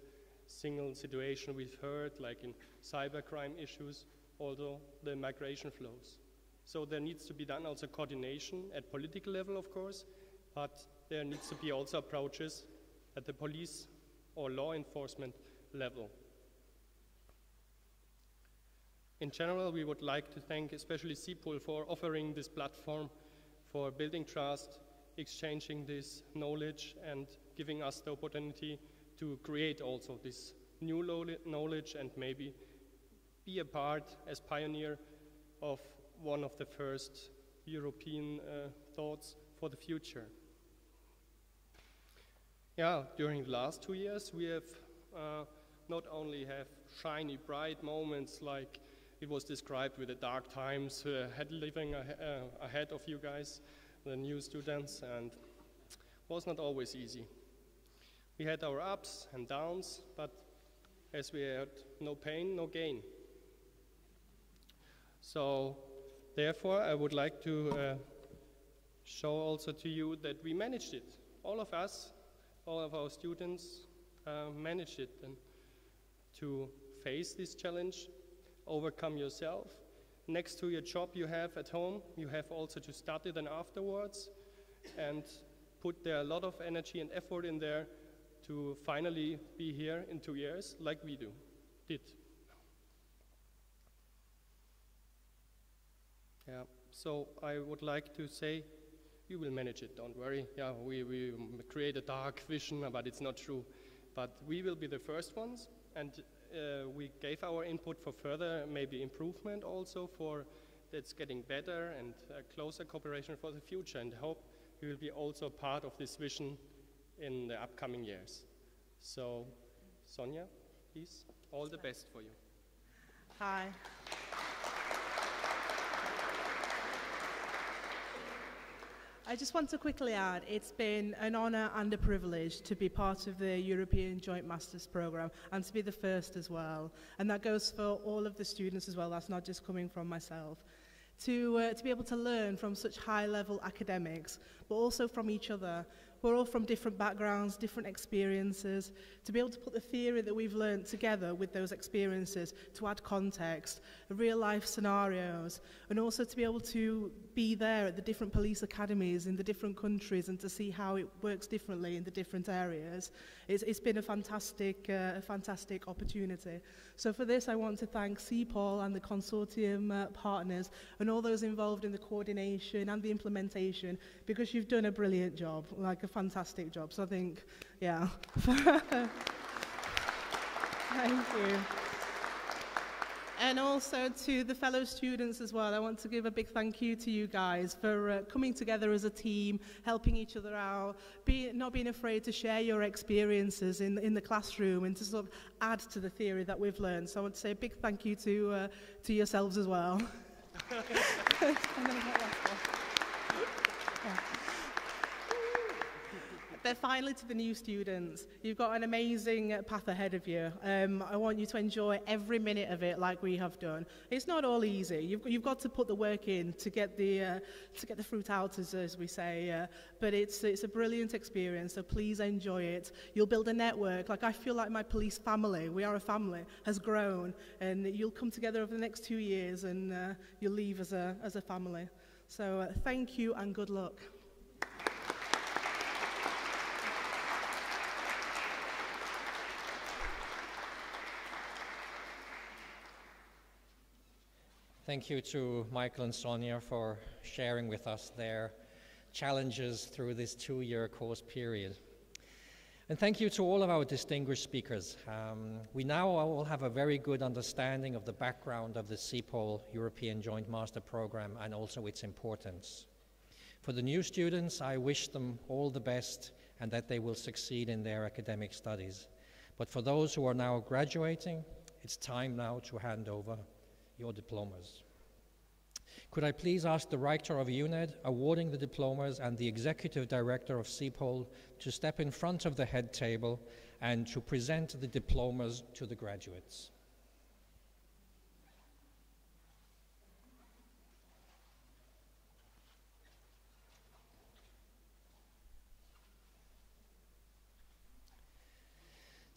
single situation we've heard, like in cybercrime issues, although the migration flows. So there needs to be done also coordination at political level, of course, but there needs to be also approaches at the police or law enforcement level. In general, we would like to thank especially CEPOL for offering this platform for building trust, exchanging this knowledge, and giving us the opportunity to create also this new knowledge and maybe be a part as pioneer of one of the first European thoughts for the future. Yeah, during the last 2 years, we have not only have shiny, bright moments like it was described with the dark times living ahead of you guys, the new students, and it was not always easy. We had our ups and downs, but as we had no pain, no gain. So therefore, I would like to show also to you that we managed it. All of us, all of our students managed it, and to face this challenge, overcome yourself. Next to your job you have at home, you have also to study then afterwards and put there a lot of energy and effort in there to finally be here in 2 years like we did. Yeah, so I would like to say, you will manage it, don't worry. Yeah, we create a dark vision, but it's not true. But we will be the first ones, and we gave our input for further maybe improvement also for that's getting better and closer cooperation for the future, and hope we will be also part of this vision in the upcoming years. So, Sonja, please, all the best for you. Hi. I just want to quickly add, it's been an honour and a privilege to be part of the European Joint Masters Programme and to be the first as well. And that goes for all of the students as well, that's not just coming from myself. To be able to learn from such high-level academics, but also from each other. We're all from different backgrounds, different experiences. To be able to put the theory that we've learned together with those experiences to add context, real-life scenarios, and also to be able to be there at the different police academies in the different countries and to see how it works differently in the different areas. It's been a fantastic opportunity. So for this, I want to thank CEPOL and the consortium partners and all those involved in the coordination and the implementation, because you've done a brilliant job, like a fantastic job. So I think, yeah. Thank you. And also to the fellow students as well, I want to give a big thank you to you guys for coming together as a team, helping each other out, not being afraid to share your experiences in the classroom and to sort of add to the theory that we've learned. So I want to say a big thank you to yourselves as well. But finally, to the new students, you've got an amazing path ahead of you. I want you to enjoy every minute of it like we have done. It's not all easy. You've got to put the work in to get the fruit out, as we say. But it's a brilliant experience, so please enjoy it. You'll build a network. Like I feel like my police family, we are a family, has grown, and you'll come together over the next 2 years, and you'll leave as a family. So thank you and good luck. Thank you to Michael and Sonja for sharing with us their challenges through this 2-year course period. And thank you to all of our distinguished speakers. We now all have a very good understanding of the background of the CEPOL European Joint Master Programme and also its importance. For the new students, I wish them all the best and that they will succeed in their academic studies. But for those who are now graduating, it's time now to hand over your diplomas. Could I please ask the Rector of UNED awarding the diplomas and the Executive Director of CEPOL to step in front of the head table and to present the diplomas to the graduates.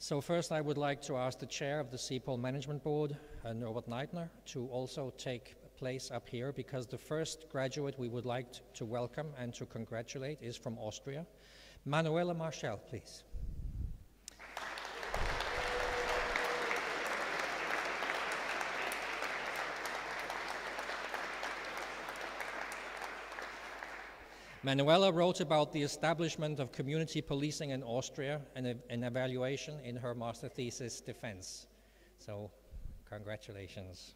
So first I would like to ask the chair of the CEPOL Management Board, Norbert Neidner, to also take place up here, because the first graduate we would like to welcome and to congratulate is from Austria. Manuela Marschall, please. Manuela wrote about the establishment of community policing in Austria and an evaluation in her master thesis defense. So, congratulations.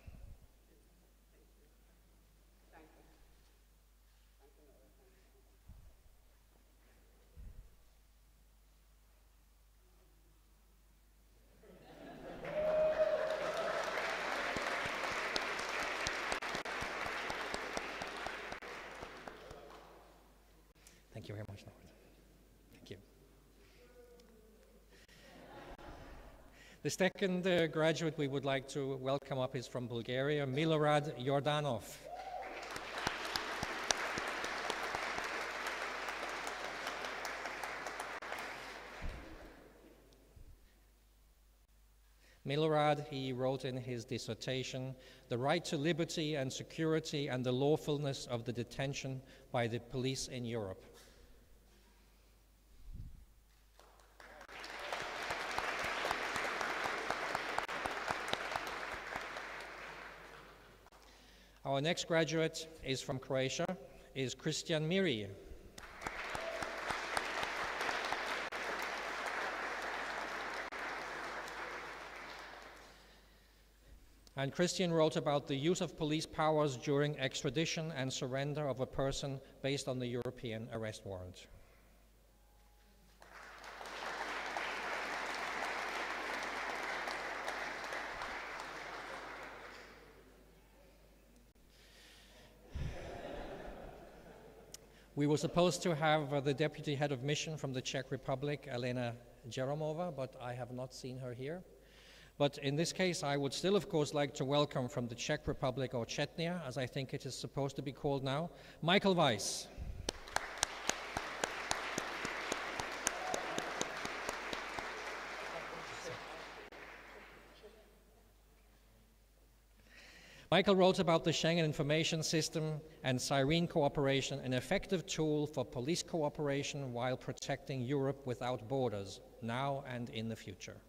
Thank you very much, Norbert. Thank you. The second graduate we would like to welcome up is from Bulgaria, Milorad Yordanov. Milorad, he wrote in his dissertation, "The right to liberty and security and the lawfulness of the detention by the police in Europe." Our next graduate is from Croatia, is Christian Miri. And Christian wrote about the use of police powers during extradition and surrender of a person based on the European arrest warrant. We were supposed to have the deputy head of mission from the Czech Republic, Elena Jeromova, but I have not seen her here. But in this case, I would still, of course, like to welcome from the Czech Republic, or Czechnia, as I think it is supposed to be called now, Michael Weiss. Michael wrote about the Schengen Information System and Siren cooperation, an effective tool for police cooperation while protecting Europe without borders, now and in the future.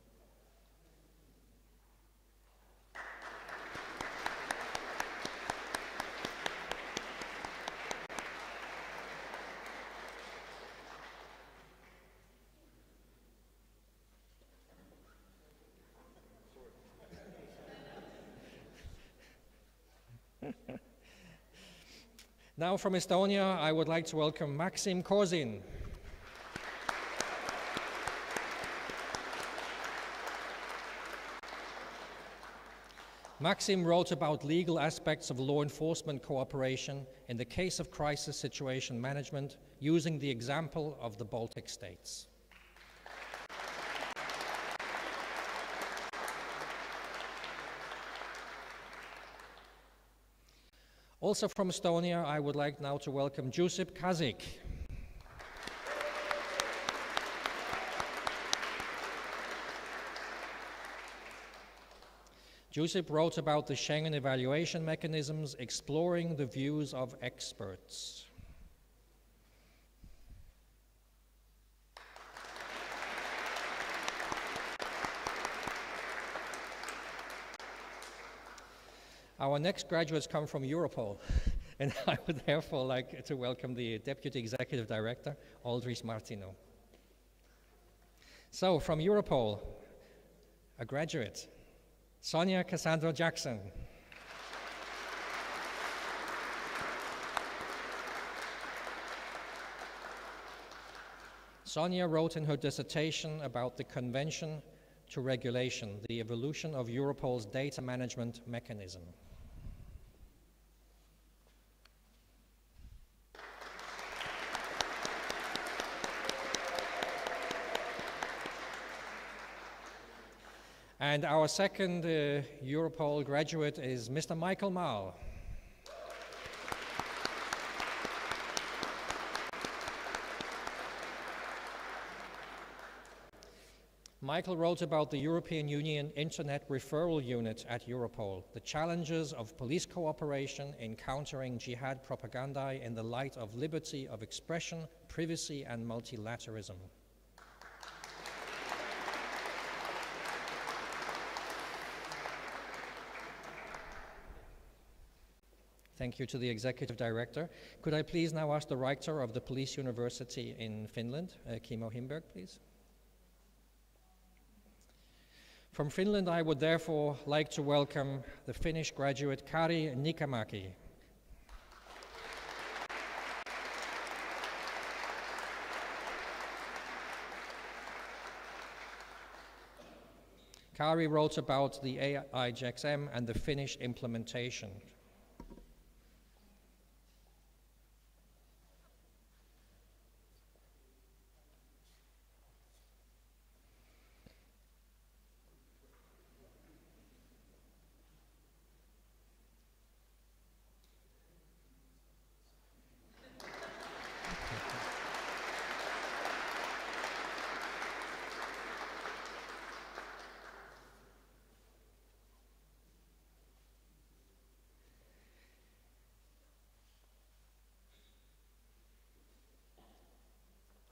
Now from Estonia, I would like to welcome Maxim Kozin. Maxim wrote about legal aspects of law enforcement cooperation in the case of crisis situation management, using the example of the Baltic states. Also from Estonia, I would like now to welcome Jusip Kazik. Jusip wrote about the Schengen evaluation mechanisms, exploring the views of experts. Our next graduates come from Europol, and I would therefore like to welcome the Deputy Executive Director, Aldris Martinu. So, from Europol, a graduate, Sonia Cassandra Jackson. Sonia wrote in her dissertation about the Convention to Regulation, the evolution of Europol's data management mechanism. And our second Europol graduate is Mr. Michael Mahl. Michael wrote about the European Union Internet Referral Unit at Europol, the challenges of police cooperation in countering jihad propaganda in the light of liberty of expression, privacy, and multilateralism. Thank you to the Executive Director. Could I please now ask the Rector of the Police University in Finland, Kimmo Himberg, please? From Finland, I would therefore like to welcome the Finnish graduate Kari Nikamaki. Kari wrote about the AIGXM and the Finnish implementation.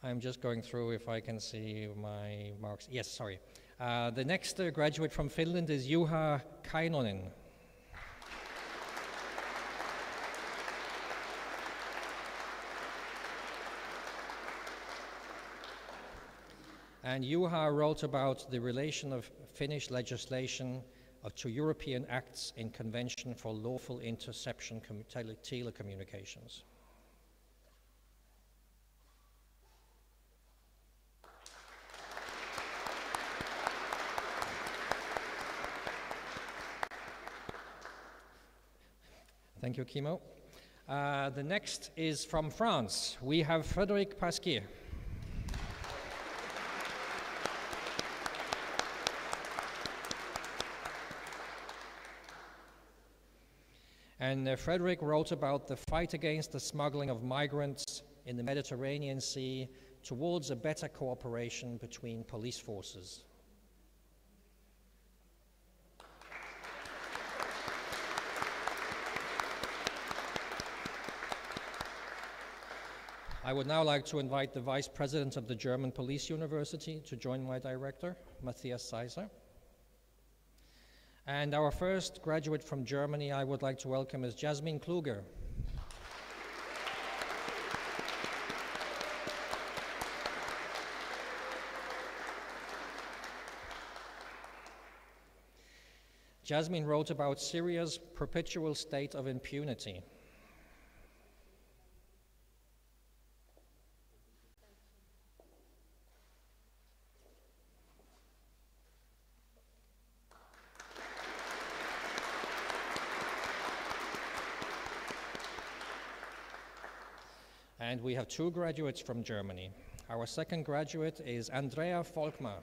I'm just going through if I can see my marks. Yes, sorry. The next graduate from Finland is Juha Kainonen. And Juha wrote about the relation of Finnish legislation to European acts in Convention for Lawful Interception Telecommunications. Thank you, Kimmo. The next is from France. We have Frédéric Pasquier. And Frédéric wrote about the fight against the smuggling of migrants in the Mediterranean Sea towards a better cooperation between police forces. I would now like to invite the Vice President of the German Police University to join my director, Matthias Seiser. And our first graduate from Germany I would like to welcome is Jasmin Kluger. Jasmin wrote about Syria's perpetual state of impunity. And we have two graduates from Germany. Our second graduate is Andrea Volkmar.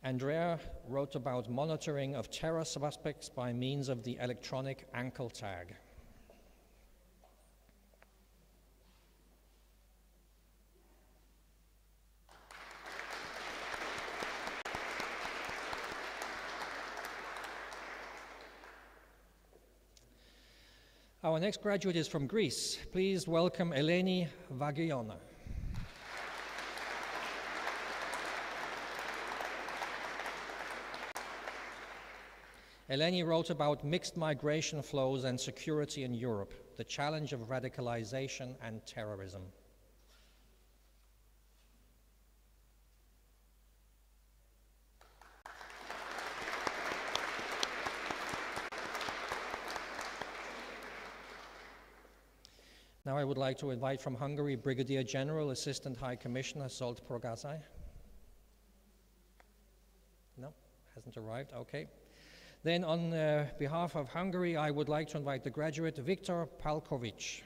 Andrea wrote about monitoring of terror suspects by means of the electronic ankle tag. Our next graduate is from Greece. Please welcome Eleni Vagiona. Eleni wrote about mixed migration flows and security in Europe, the challenge of radicalization and terrorism. Now I would like to invite from Hungary Brigadier General Assistant High Commissioner Zsolt Progasai. No, hasn't arrived, okay. Then on behalf of Hungary, I would like to invite the graduate Viktor Palkovic.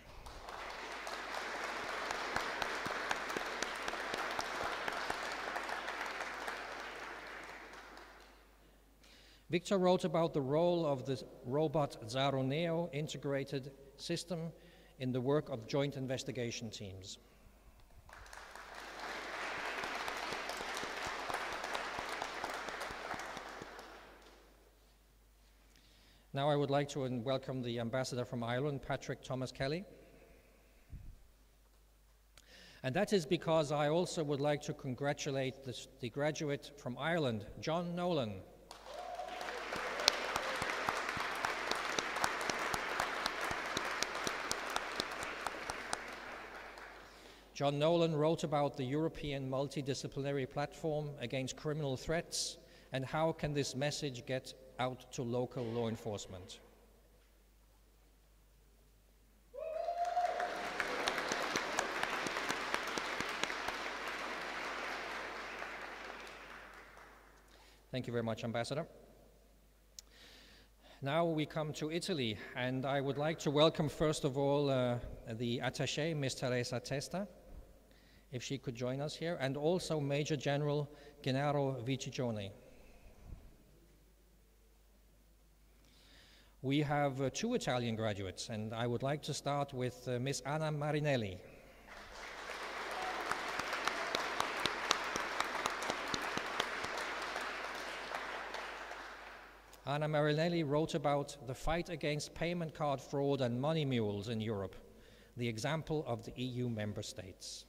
Viktor wrote about the role of the robot Zaro Neo integrated system in the work of joint investigation teams. Now I would like to welcome the Ambassador from Ireland, Patrick Thomas Kelly. And that is because I also would like to congratulate the graduate from Ireland, John Nolan. John Nolan wrote about the European multidisciplinary platform against criminal threats and how can this message get out to local law enforcement. Thank you very much, Ambassador. Now we come to Italy, and I would like to welcome first of all the attaché, Ms. Teresa Testa, if she could join us here, and also Major General Gennaro Vicicioni. We have two Italian graduates, and I would like to start with Ms. Anna Marinelli. Anna Marinelli wrote about the fight against payment card fraud and money mules in Europe, the example of the EU member states.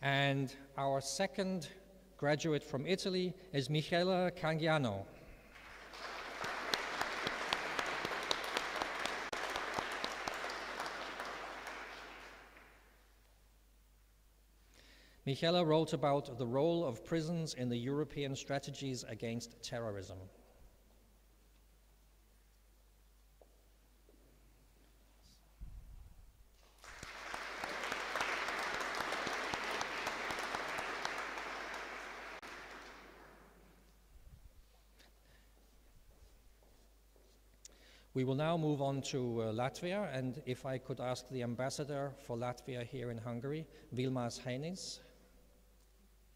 And our second graduate from Italy is Michela Cangiano. Michela wrote about the role of prisons in the European strategies against terrorism. We will now move on to Latvia, and if I could ask the ambassador for Latvia here in Hungary, Vilmās Heinis,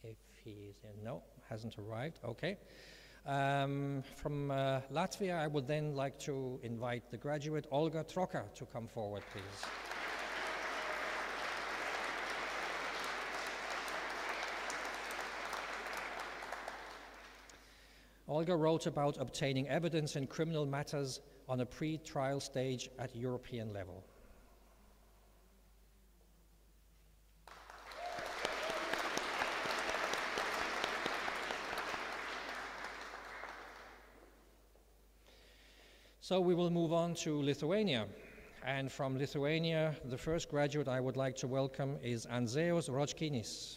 if he is in, no, hasn't arrived, okay. From Latvia, I would then like to invite the graduate Olga Troka to come forward, please. Olga wrote about obtaining evidence in criminal matters on a pre-trial stage at European level. So we will move on to Lithuania. And from Lithuania, the first graduate I would like to welcome is Anzeos Ročkinis.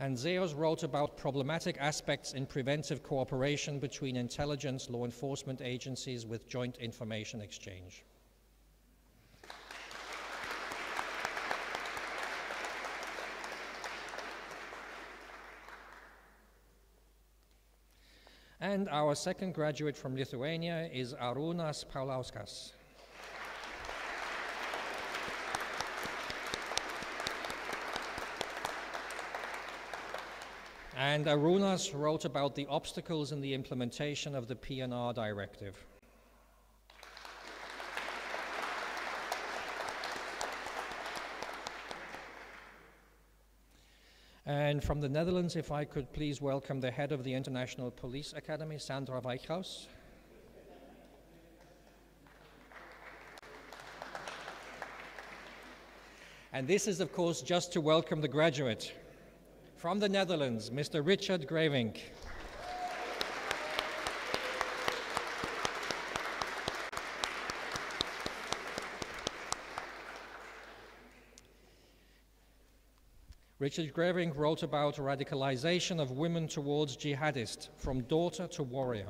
Anzeos wrote about problematic aspects in preventive cooperation between intelligence law enforcement agencies with joint information exchange. And our second graduate from Lithuania is Arūnas Paulauskas. And Arūnas wrote about the obstacles in the implementation of the PNR directive. And from the Netherlands, if I could please welcome the head of the International Police Academy, Sandra Weichhaus. And this is, of course, just to welcome the graduate. From the Netherlands, Mr. Richard Gravink. Richard Gravink wrote about radicalization of women towards jihadist, from daughter to warrior.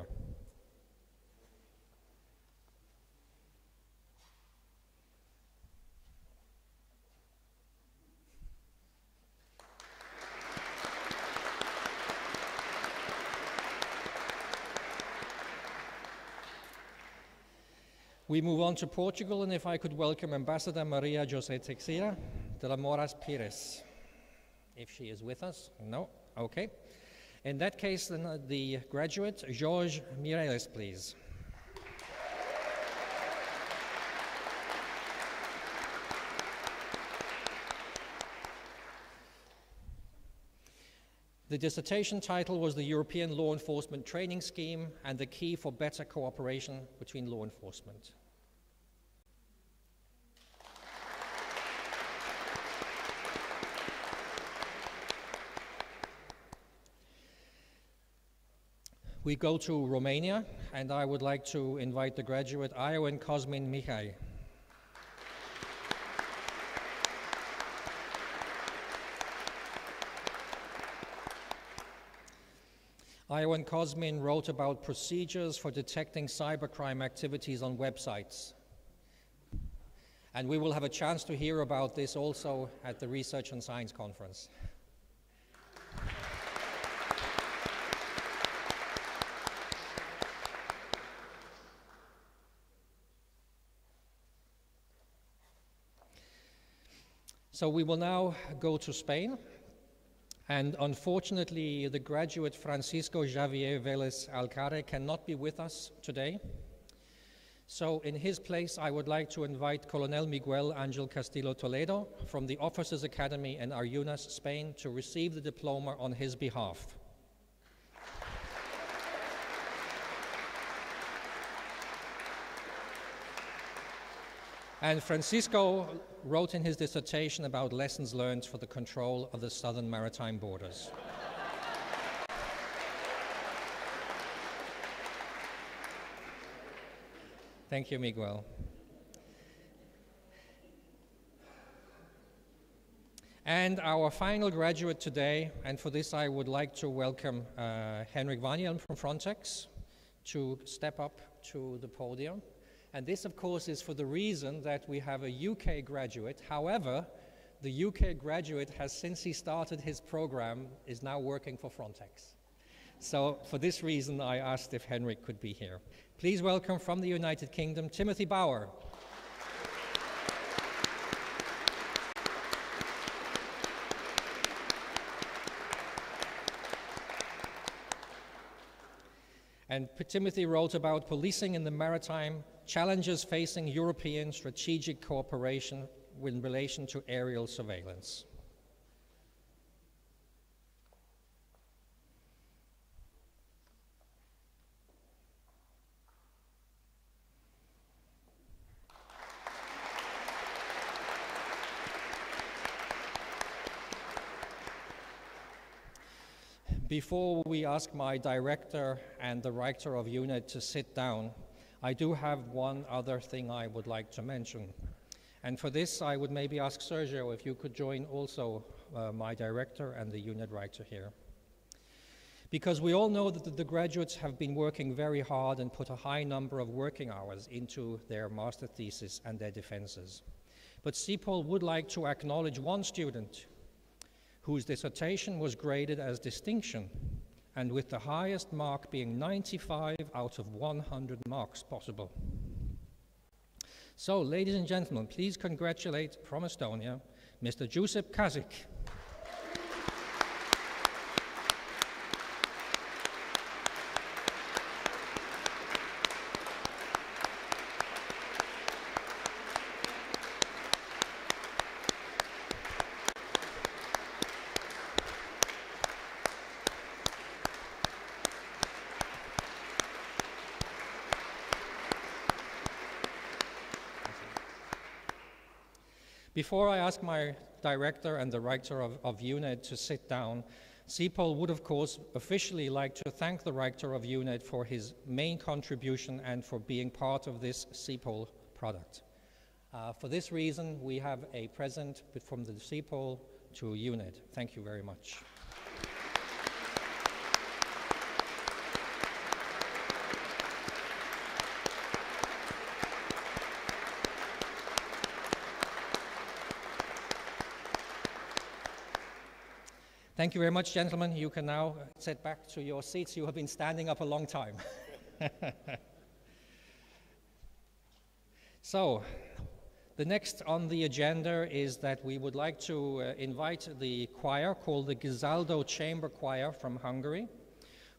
We move on to Portugal, and if I could welcome Ambassador Maria José Teixeira de la Moras Pires. If she is with us? No? Okay. In that case, then the graduate, Jorge Mireles, please. The dissertation title was the European Law Enforcement Training Scheme and the Key for Better Cooperation Between Law Enforcement. We go to Romania, and I would like to invite the graduate Ioan Cosmin Mihai. Ioan Cosmin wrote about procedures for detecting cybercrime activities on websites. And we will have a chance to hear about this also at the Research and Science Conference. So we will now go to Spain. And unfortunately, the graduate Francisco Javier Vélez Alcare cannot be with us today. So in his place, I would like to invite Colonel Miguel Angel Castillo Toledo from the Officers Academy in Argunas, Spain, to receive the diploma on his behalf. And Francisco wrote in his dissertation about lessons learned for the control of the southern maritime borders. Thank you, Miguel. And our final graduate today, and for this I would like to welcome Henrik Vanjelm from Frontex to step up to the podium. And this, of course, is for the reason that we have a UK graduate. However, the UK graduate has, since he started his program, is now working for Frontex. So for this reason, I asked if Henrik could be here. Please welcome from the United Kingdom, Timothy Bauer. And Timothy wrote about policing in the maritime, challenges facing European strategic cooperation in relation to aerial surveillance. Before we ask my director and the rector of UNED to sit down, I do have one other thing I would like to mention. And for this, I would maybe ask Sergio if you could join also my director and the UNED rector here. Because we all know that the graduates have been working very hard and put a high number of working hours into their master thesis and their defenses. But CEPOL would like to acknowledge one student whose dissertation was graded as distinction, and with the highest mark being 95 out of 100 marks possible. So, ladies and gentlemen, please congratulate from Estonia, Mr. Josip Kazik. Before I ask my director and the rector of UNED to sit down, CEPOL would, of course, officially like to thank the rector of UNED for his main contribution and for being part of this CEPOL product. For this reason, we have a present from the CEPOL to UNED. Thank you very much. Thank you very much, gentlemen. You can now sit back to your seats. You have been standing up a long time. So, the next on the agenda is that we would like to invite the choir called the Gizaldo Chamber Choir from Hungary,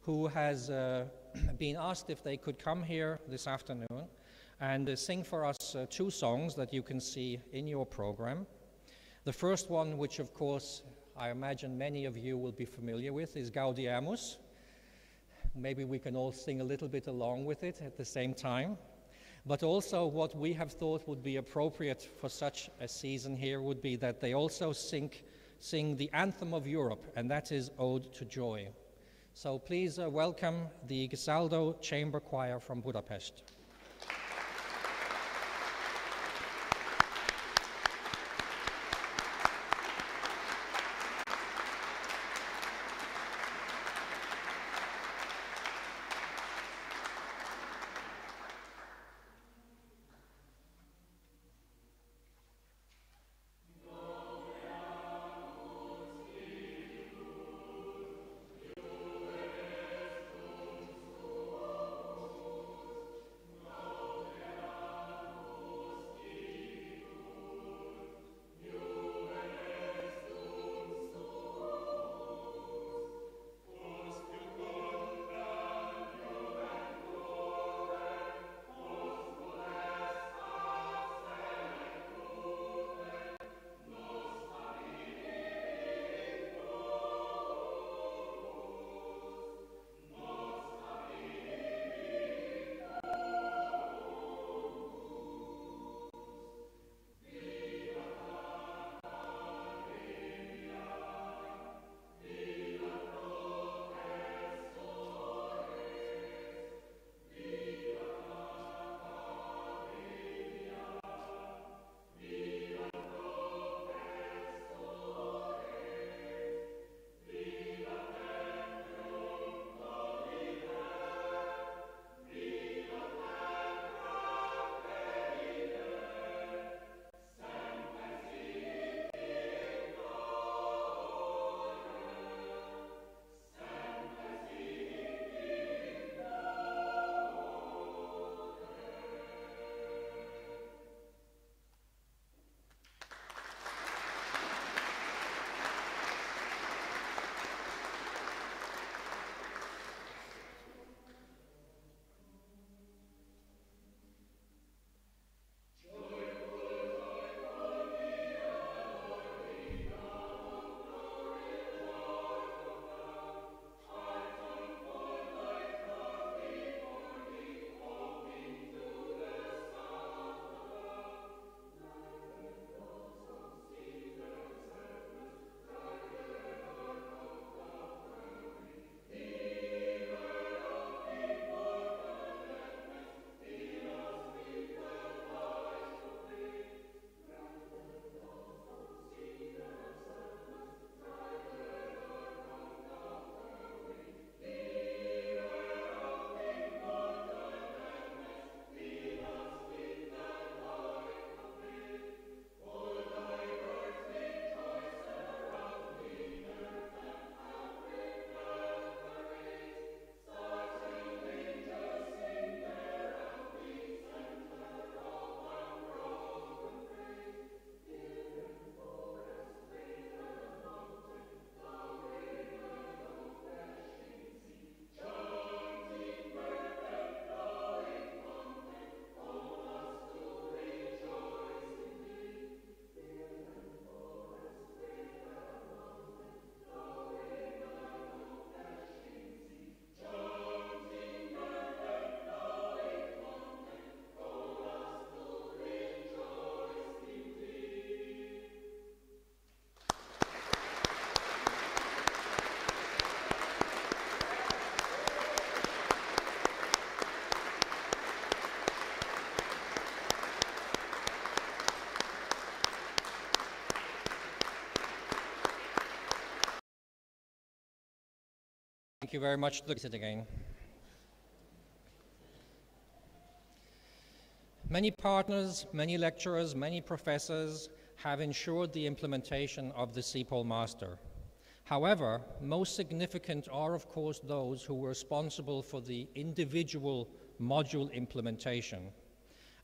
who has been asked if they could come here this afternoon and sing for us two songs that you can see in your program. The first one, which of course I imagine many of you will be familiar with, is Gaudiamus. Maybe we can all sing a little bit along with it at the same time. But also what we have thought would be appropriate for such a season here would be that they also sing the anthem of Europe, and that is Ode to Joy. So please welcome the Gizaldo Chamber Choir from Budapest. Thank you very much. Look at it again. Many partners, many lecturers, many professors have ensured the implementation of the CEPOL Master. However, most significant are, of course, those who were responsible for the individual module implementation.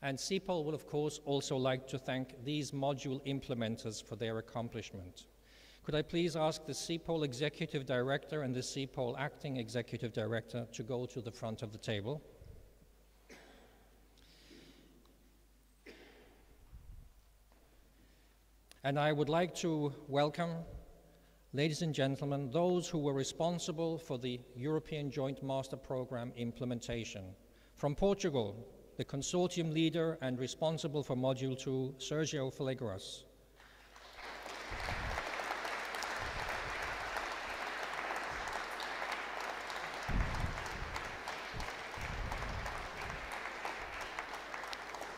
And CEPOL would, of course, also like to thank these module implementers for their accomplishment. Could I please ask the CEPOL Executive Director and the CEPOL Acting Executive Director to go to the front of the table? And I would like to welcome, ladies and gentlemen, those who were responsible for the European Joint Master Programme implementation. From Portugal, the consortium leader and responsible for Module 2, Sergio Felegras.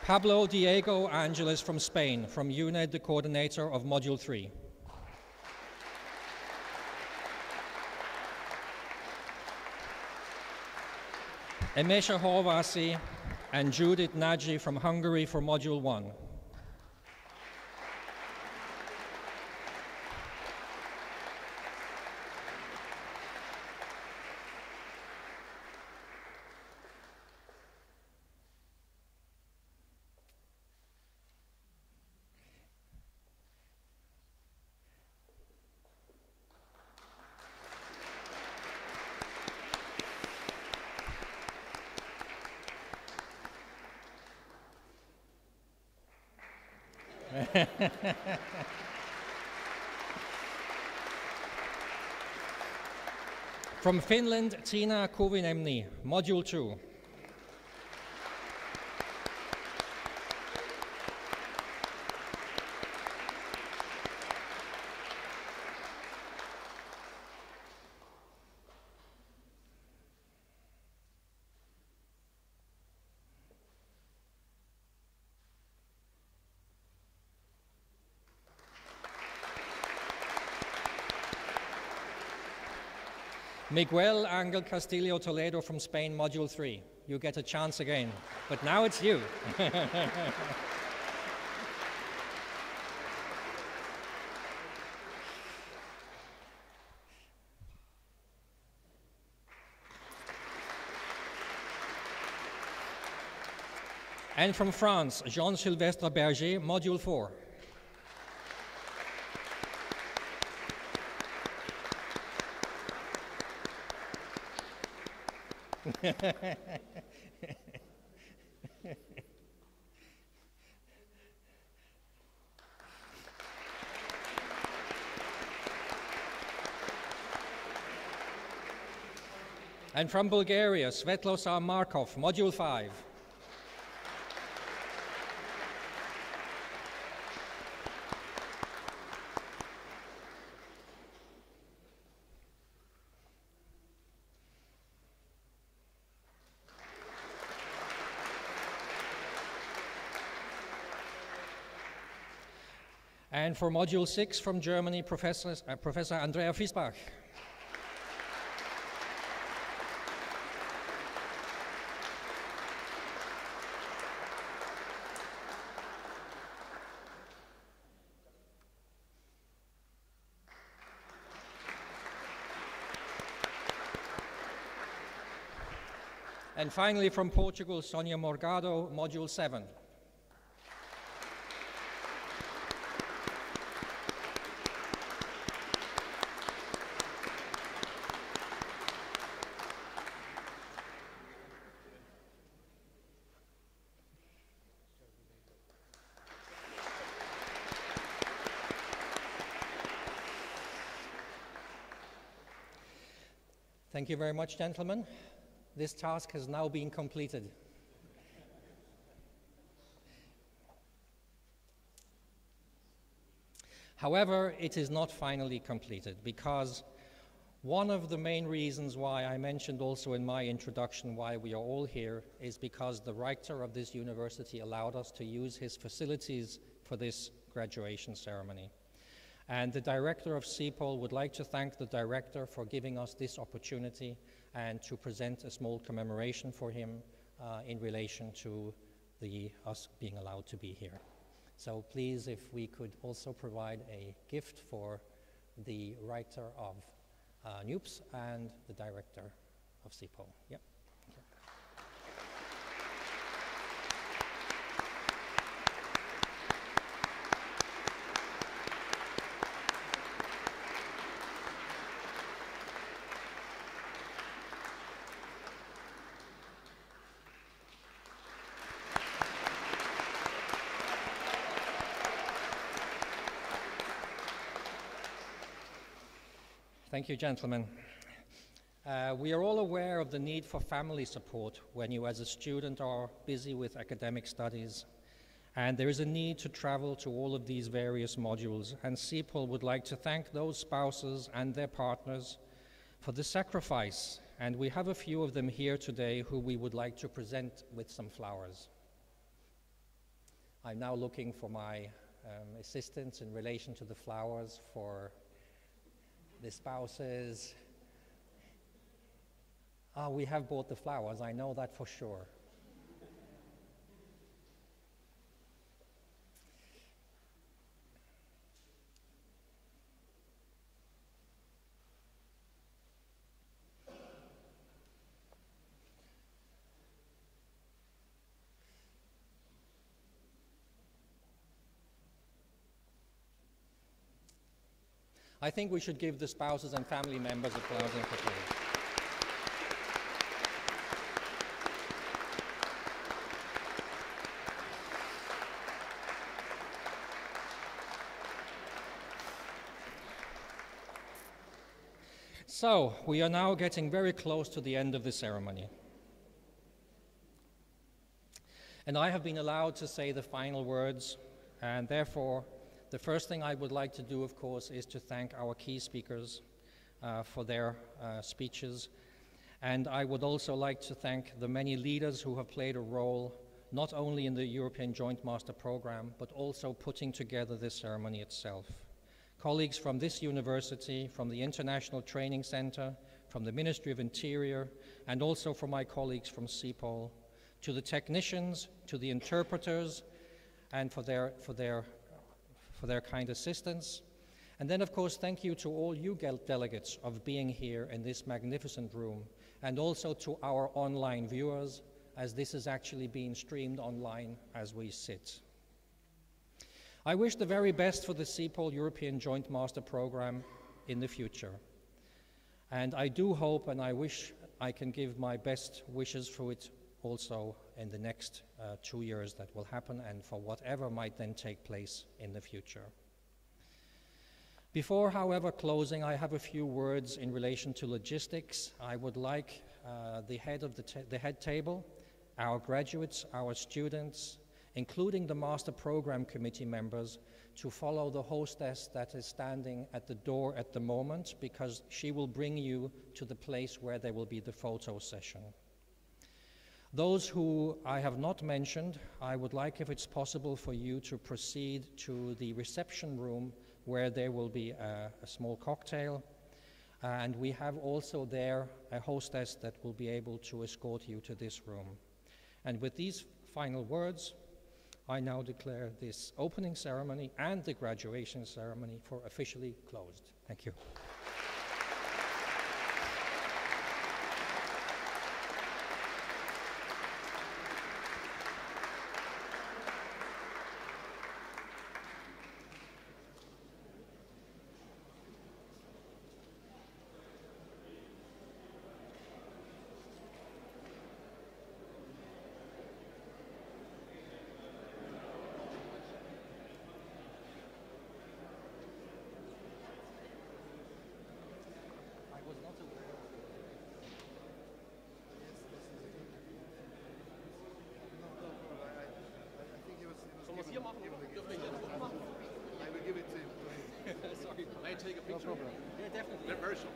Pablo Diego Angeles from Spain, from UNED, the coordinator of Module 3. Emesha Horvasi and Judith Nagy from Hungary for Module 1. From Finland, Tiina Kuvinemni, Module 2. Miguel Angel Castillo Toledo from Spain, Module 3. You get a chance again, but now it's you. And from France, Jean-Sylvestre Berger, Module 4. And from Bulgaria, Svetlosar Markov, Module 5. And for Module 6 from Germany, Professor Andrea Fiesbach. And finally from Portugal, Sonia Morgado, Module 7. Thank you very much, gentlemen. This task has now been completed. However, it is not finally completed, because one of the main reasons why I mentioned also in my introduction why we are all here is because the rector of this university allowed us to use his facilities for this graduation ceremony. And the director of CEPOL would like to thank the director for giving us this opportunity and to present a small commemoration for him in relation to us being allowed to be here. So please, if we could also provide a gift for the writer of NUPS and the director of CEPOL. Yep. Thank you, gentlemen. We are all aware of the need for family support when you as a student are busy with academic studies. And there is a need to travel to all of these various modules. And CEPOL would like to thank those spouses and their partners for the sacrifice. And we have a few of them here today who we would like to present with some flowers. I'm now looking for my assistants in relation to the flowers for the spouses. Ah, we have bought the flowers, I know that for sure. I think we should give the spouses and family members applause and applause. So, we are now getting very close to the end of the ceremony. And I have been allowed to say the final words, and therefore, the first thing I would like to do, of course, is to thank our key speakers for their speeches. And I would also like to thank the many leaders who have played a role, not only in the European Joint Master Program, but also putting together this ceremony itself. Colleagues from this university, from the International Training Center, from the Ministry of Interior, and also from my colleagues from CEPOL, to the technicians, to the interpreters, and for their kind assistance. And then, of course, thank you to all you delegates of being here in this magnificent room, and also to our online viewers, as this is actually being streamed online as we sit. I wish the very best for the CEPOL European Joint Master Program in the future. And I do hope and I wish I can give my best wishes for it also in the next 2 years that will happen, and for whatever might then take place in the future. Before, however, closing, I have a few words in relation to logistics. I would like the head table, our graduates, our students, including the Master Program Committee members, to follow the hostess that is standing at the door at the moment, because she will bring you to the place where there will be the photo session. Those who I have not mentioned, I would like, if it's possible, for you to proceed to the reception room where there will be a small cocktail. And we have also there a hostess that will be able to escort you to this room. And with these final words, I now declare this opening ceremony and the graduation ceremony for officially closed. Thank you. I will give it to him. Sorry, may I take a picture? No problem. Yeah, definitely. Very short.